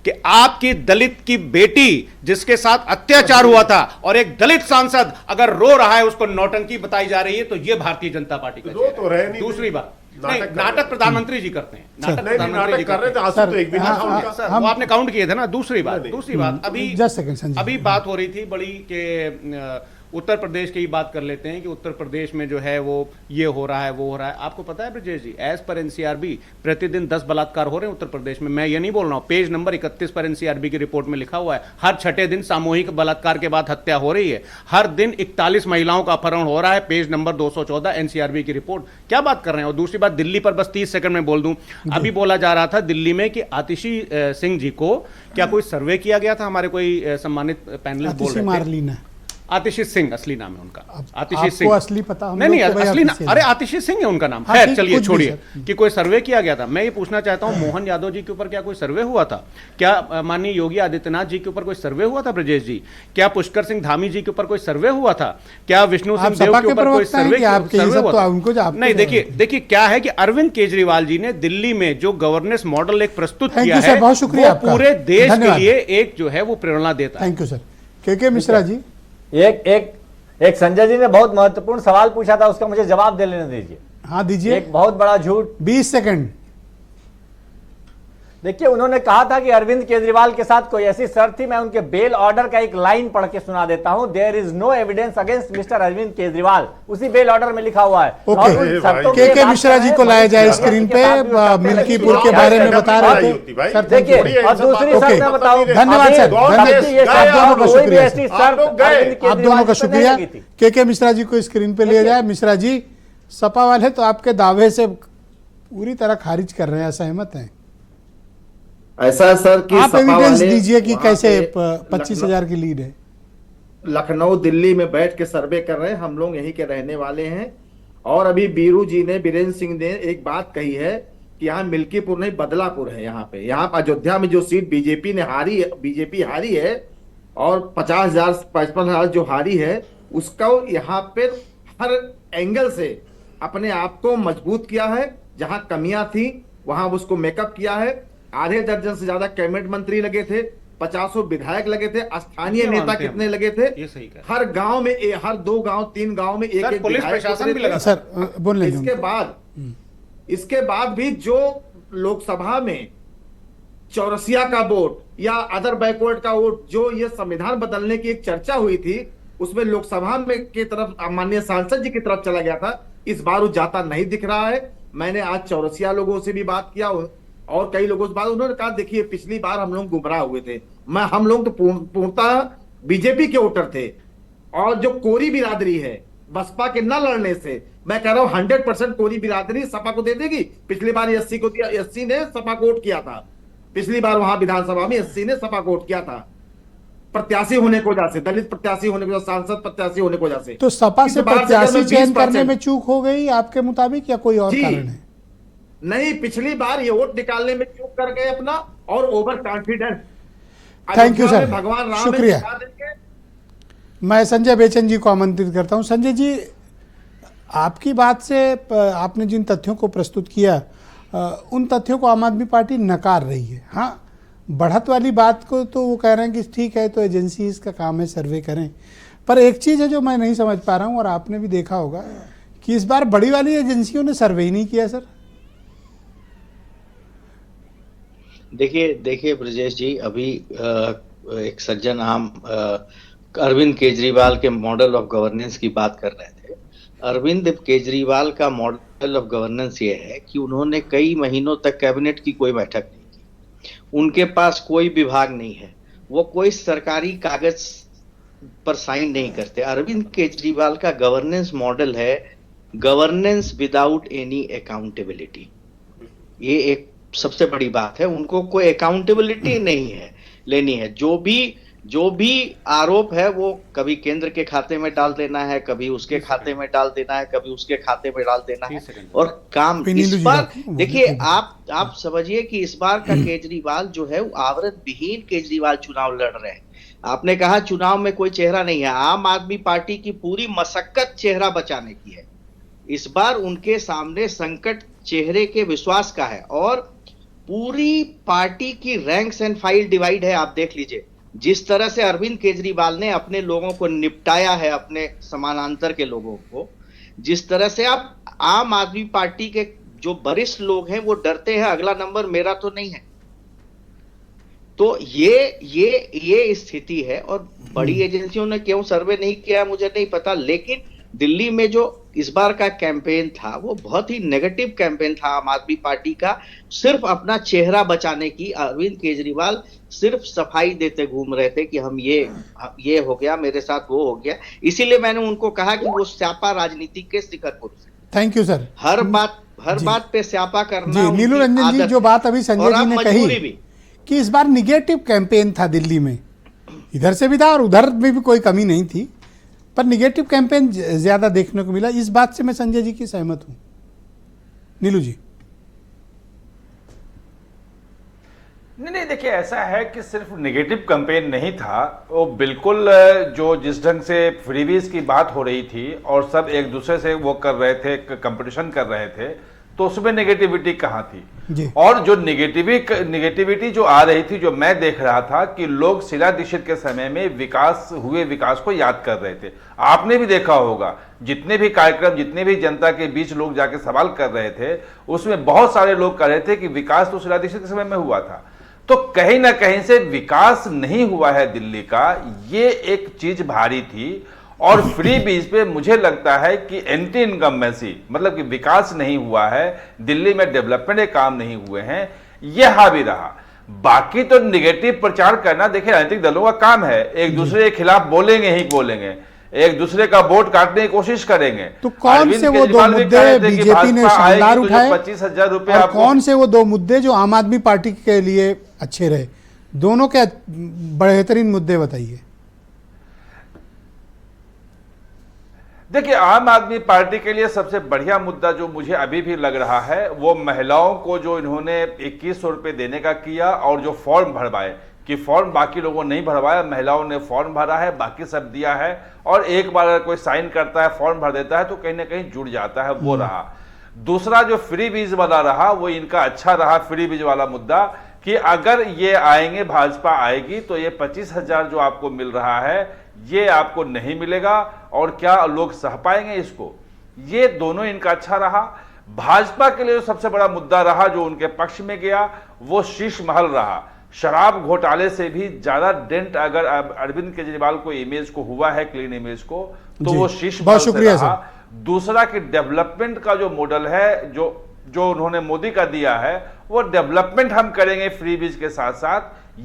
कि आपकी दलित की बेटी जिसके साथ अत्याचार हुआ था और एक दलित सांसद अगर रो रहा है, उसको नौटंकी बताई जा रही है, तो ये भारतीय जनता पार्टी का चेहरा है। दूसरी बात, नाटक प्रधानमंत्री जी करते हैं, नाटक प्रधानमंत्री जी कर रहे थे, सर वो आपने काउंट किए थे ना। दूसरी बात, अभी बात हो रही थी बड़ी के उत्तर प्रदेश की ही बात कर लेते हैं कि उत्तर प्रदेश में जो है वो ये हो रहा है, वो हो रहा है। आपको पता है ब्रजेश जी, एज पर एनसीआरबी प्रतिदिन 10 बलात्कार हो रहे हैं उत्तर प्रदेश में। मैं ये नहीं बोल रहा हूँ, पेज नंबर 31 पर एनसीआरबी की रिपोर्ट में लिखा हुआ है। हर छठे दिन सामूहिक बलात्कार के बाद हत्या हो रही है। हर दिन 41 महिलाओं का अपहरण हो रहा है, पेज नंबर 214 एनसीआरबी की रिपोर्ट। क्या बात कर रहे हैं? और दूसरी बात, दिल्ली पर बस 30 सेकंड में बोल दूं, अभी बोला जा रहा था दिल्ली में कि आतिशी सिंह जी को क्या कोई सर्वे किया गया था? हमारे कोई सम्मानित पैनलिस्ट बोल रहे थे। आतिशी सिंह असली नाम है उनका। आतिशी सिंह
असली पता?
नहीं, असली नाम, अरे आतिशी सिंह है उनका नाम। खैर चलिए, छोड़िए कि कोई सर्वे किया गया था। मैं ये पूछना चाहता हूं, मोहन यादव जी के ऊपर क्या कोई सर्वे हुआ था? क्या माननीय योगी आदित्यनाथ जी के ऊपर कोई सर्वे हुआ था? ब्रजेश जी, क्या पुष्कर सिंह धामी जी के ऊपर कोई सर्वे हुआ था? क्या विष्णु सिंह देव के ऊपर कोई सर्वे हुआ था? नहीं, देखिए क्या है कि अरविंद केजरीवाल जी ने दिल्ली में जो गवर्नेंस मॉडल एक प्रस्तुत किया है, वो पूरे देश के लिए एक जो है वो प्रेरणा देता है।
Thank you sir. के मिश्रा जी,
एक संजय जी ने बहुत महत्वपूर्ण सवाल पूछा था, उसका मुझे जवाब दे लेने दीजिए।
हाँ दीजिए।
एक बहुत बड़ा झूठ।
20 सेकंड।
देखिए, उन्होंने कहा था कि अरविंद केजरीवाल के साथ कोई ऐसी शर्त थी। मैं उनके बेल ऑर्डर का एक लाइन पढ़ के सुना देता हूं। There is no evidence against mister Arvind Kejriwal, उसी बेल ऑर्डर में लिखा हुआ है।
के मिश्रा जी को लाया जाए स्क्रीन पे, मिल्कीपुर के बारे में बता रहे थे।
देखिए, और दूसरी शर्त मैं बताऊं।
धन्यवाद सर, आप दोनों का शुक्रिया। आप दोनों का शुक्रिया। के मिश्रा जी को स्क्रीन पे लिया जाए। मिश्रा जी, सपा वाले तो आपके दावे से पूरी तरह खारिज कर रहे हैं, असहमत हैं।
ऐसा सर कि
आप एविडेंस दीजिए कि कैसे 25,000 की लीड है।
लखनऊ दिल्ली में बैठ के सर्वे कर रहे हैं, हम लोग यहीं के रहने वाले हैं। और अभी बीरू जी ने, बीरेंद्र सिंह ने एक बात कही है कि यहाँ मिल्कीपुर नहीं बदलापुर है। यहाँ पे, यहाँ अयोध्या में जो सीट बीजेपी हारी है और 50,000 55,000 जो हारी है, उसका यहाँ पे हर एंगल से अपने आप को मजबूत किया है। जहां कमियां थी वहां उसको मेकअप किया है। आधे दर्जन से ज्यादा कैबिनेट मंत्री लगे थे, 50 विधायक लगे थे, स्थानीय
ये
नेता
मानते हैं
कितने
हम।
लगे थे,
ये सही कहा।
हर गांव में हर 2 गांव 3 गांव में एक
सर,
एक
पुलिस
विधायक
प्रशासन
होते
भी
थे।
लगा।
सर बोल लेंगे
इसके बाद भी जो लोकसभा में चौरसिया का वोट या अदर बैकवर्ड का वोट, जो ये संविधान बदलने की एक चर्चा हुई थी, उसमें लोकसभा में की तरफ माननीय सांसद जी की तरफ चला गया था। इस बार वो जाता नहीं दिख रहा है। मैंने आज चौरसिया लोगों से भी बात किया और कई लोगों से बात, उन्होंने कहा देखिए पिछली बार हम लोग गुमराह हुए थे। हम लोग तो पूर्णतः बीजेपी के वोटर थे, और जो कोरी बिरादरी है बसपा के न लड़ने से, मैं कह रहा हूं 100% कोरी बिरादरी सपा को दे देगी। पिछली बार एससी को दिया, एससी ने सपा को वोट किया था। पिछली बार वहां विधानसभा में एससी ने सपा को वोट किया था, प्रत्याशी होने को वजह से, दलित प्रत्याशी होने को, सांसद प्रत्याशी होने को वजह से।
तो सपा से प्रत्याशी चयन करने में चूक हो गई आपके मुताबिक, या कोई और कारण है?
नहीं, पिछली बार ये वोट निकालने में चूक कर गए अपना, और over confidence.
Thank you sir,
भगवान राम
शुक्रिया। मैं संजय बेचन जी को आमंत्रित करता हूं। संजय जी, आपकी बात से आपने जिन तथ्यों को प्रस्तुत किया, उन तथ्यों को आम आदमी पार्टी नकार रही है। हाँ, बढ़त वाली बात को तो वो कह रहे हैं कि ठीक है, तो एजेंसी इसका काम है, सर्वे करें। पर एक चीज़ है जो मैं नहीं समझ पा रहा हूँ, और आपने भी देखा होगा कि इस बार बड़ी वाली एजेंसियों ने सर्वे ही नहीं किया सर।
देखिए ब्रजेश जी, अभी एक सज्जन आम अरविंद केजरीवाल के मॉडल ऑफ गवर्नेंस की बात कर रहे थे। अरविंद केजरीवाल का मॉडल ऑफ गवर्नेंस ये है कि उन्होंने कई महीनों तक कैबिनेट की कोई बैठक नहीं की, उनके पास कोई विभाग नहीं है, वो कोई सरकारी कागज पर साइन नहीं करते। अरविंद केजरीवाल का गवर्नेंस मॉडल है गवर्नेंस विदाउट एनी अकाउंटेबिलिटी। ये एक सबसे बड़ी बात है, उनको कोई अकाउंटेबिलिटी नहीं है लेनी है। जो भी आरोप है वो कभी केंद्र के खाते में डाल देना है, कभी उसके खाते में डाल देना है, कभी उसके खाते में डाल देना है, और काम इस बार देखिए आप समझिए कि इस बार का केजरीवाल जो है वो आवरण विहीन केजरीवाल चुनाव लड़ रहे हैं। आपने कहा चुनाव में कोई चेहरा नहीं है, आम आदमी पार्टी की पूरी मशक्कत चेहरा बचाने की है। इस बार उनके सामने संकट चेहरे के विश्वास का है, और पूरी पार्टी की रैंक्स एंड फाइल डिवाइड है। आप देख लीजिए जिस तरह से अरविंद केजरीवाल ने अपने लोगों को निपटाया है, अपने समानांतर के लोगों को, जिस तरह से आप आम आदमी पार्टी के जो वरिष्ठ लोग हैं वो डरते हैं अगला नंबर मेरा तो नहीं है। तो ये स्थिति है, और बड़ी एजेंसियों ने क्यों सर्वे नहीं किया मुझे नहीं पता, लेकिन दिल्ली में जो इस बार का कैंपेन था वो बहुत ही नेगेटिव कैंपेन था आम आदमी पार्टी का, सिर्फ अपना चेहरा बचाने की। अरविंद केजरीवाल सिर्फ सफाई देते घूम रहे थे कि हम ये हो गया, मेरे साथ वो हो गया। इसीलिए मैंने उनको कहा कि वो स्यापा राजनीति के शिखर पुरुष है।
Thank you sir.
हर बात पे स्यापा करना।
जी, नीलू रंजन जी, जो बात अभी संजय जी ने कही कि इस बार निगेटिव कैंपेन था दिल्ली में, इधर से भी था और उधर में भी कोई कमी नहीं थी, पर निगेटिव कैंपेन ज्यादा देखने को मिला। इस बात से मैं संजय जी की सहमत हूं। नीलू जी।
नहीं, देखिए ऐसा है कि सिर्फ नेगेटिव कैंपेन नहीं था, वो बिल्कुल जो जिस ढंग से फ्रीवीज की बात हो रही थी और सब एक दूसरे से वो कर रहे थे, कंपटीशन कर रहे थे, तो उसमें नेगेटिविटी कहाँ थी? और जो नेगेटिविटी जो आ रही थी, जो मैं देख रहा था कि लोग शीला दीक्षित के समय में विकास को याद कर रहे थे। आपने भी देखा होगा जितने भी कार्यक्रम, जितने भी जनता के बीच लोग जाके सवाल कर रहे थे, उसमें बहुत सारे लोग कह रहे थे कि विकास तो शीला दीक्षित के समय में हुआ था। तो कहीं ना कहीं से विकास नहीं हुआ है दिल्ली का, ये एक चीज भारी थी। और फ्री बीज पे मुझे लगता है कि एंटी इनकम्बेंसी, मतलब कि विकास नहीं हुआ है दिल्ली में, डेवलपमेंट के काम नहीं हुए हैं, यह हावी रहा। बाकी तो निगेटिव प्रचार करना देखिए राजनीतिक दलों का काम है, एक दूसरे के खिलाफ बोलेंगे ही बोलेंगे, एक दूसरे का वोट काटने की कोशिश करेंगे।
तो कौन से वो दो मुद्दे बीजेपी ने शानदार उठाए,
25,000 रुपए,
और कौन से वो दो मुद्दे जो आम आदमी पार्टी के लिए अच्छे रहे? दोनों के बेहतरीन मुद्दे बताइए।
देखिए, आम आदमी पार्टी के लिए सबसे बढ़िया मुद्दा जो मुझे अभी भी लग रहा है वो महिलाओं को जो इन्होंने 2100 रुपये देने का किया, और जो फॉर्म भरवाए, कि फॉर्म बाकी लोगों ने नहीं भरवाया, महिलाओं ने फॉर्म भरा है, बाकी सब दिया है, और एक बार अगर कोई साइन करता है, फॉर्म भर देता है, तो कहीं ना कहीं जुड़ जाता है, वो रहा। दूसरा जो फ्री बीज वाला रहा वो इनका अच्छा रहा, फ्री बीज वाला मुद्दा, कि अगर ये आएंगे, भाजपा आएगी, तो ये 25,000 जो आपको मिल रहा है ये आपको नहीं मिलेगा, और क्या लोग सह पाएंगे इसको। ये दोनों इनका अच्छा रहा। भाजपा के लिए जो सबसे बड़ा मुद्दा रहा जो उनके पक्ष में गया वो शीश महल रहा। शराब घोटाले से भी ज्यादा डेंट अगर अरविंद केजरीवाल को इमेज को हुआ है, क्लीन इमेज को, तो वो शीश महल से रहा। दूसरा कि डेवलपमेंट का जो मॉडल है जो उन्होंने मोदी का दिया है, वो डेवलपमेंट हम करेंगे फ्री बीज के साथ साथ,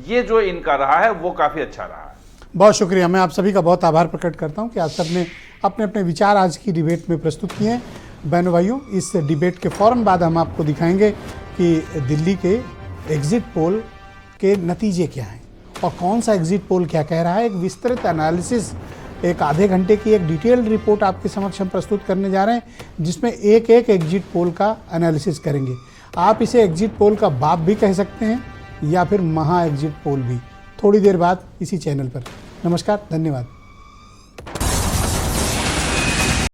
ये जो इनका रहा है वो काफी अच्छा रहा है।
बहुत शुक्रिया। मैं आप सभी का बहुत आभार प्रकट करता हूं कि आप सबने अपने अपने विचार आज की डिबेट में प्रस्तुत किए हैं। बहनों भाइयों, इस डिबेट के फौरन बाद हम आपको दिखाएंगे कि दिल्ली के एग्जिट पोल के नतीजे क्या हैं और कौन सा एग्जिट पोल क्या कह रहा है। एक विस्तृत एनालिसिस, एक आधे घंटे की एक डिटेल्ड रिपोर्ट आपके समक्ष हम प्रस्तुत करने जा रहे हैं, जिसमें एक एक एग्जिट पोल का एनालिसिस करेंगे। आप इसे एग्जिट पोल का बाप भी कह सकते हैं या फिर महा एग्जिट पोल भी। थोड़ी देर बाद इसी चैनल पर। नमस्कार, धन्यवाद।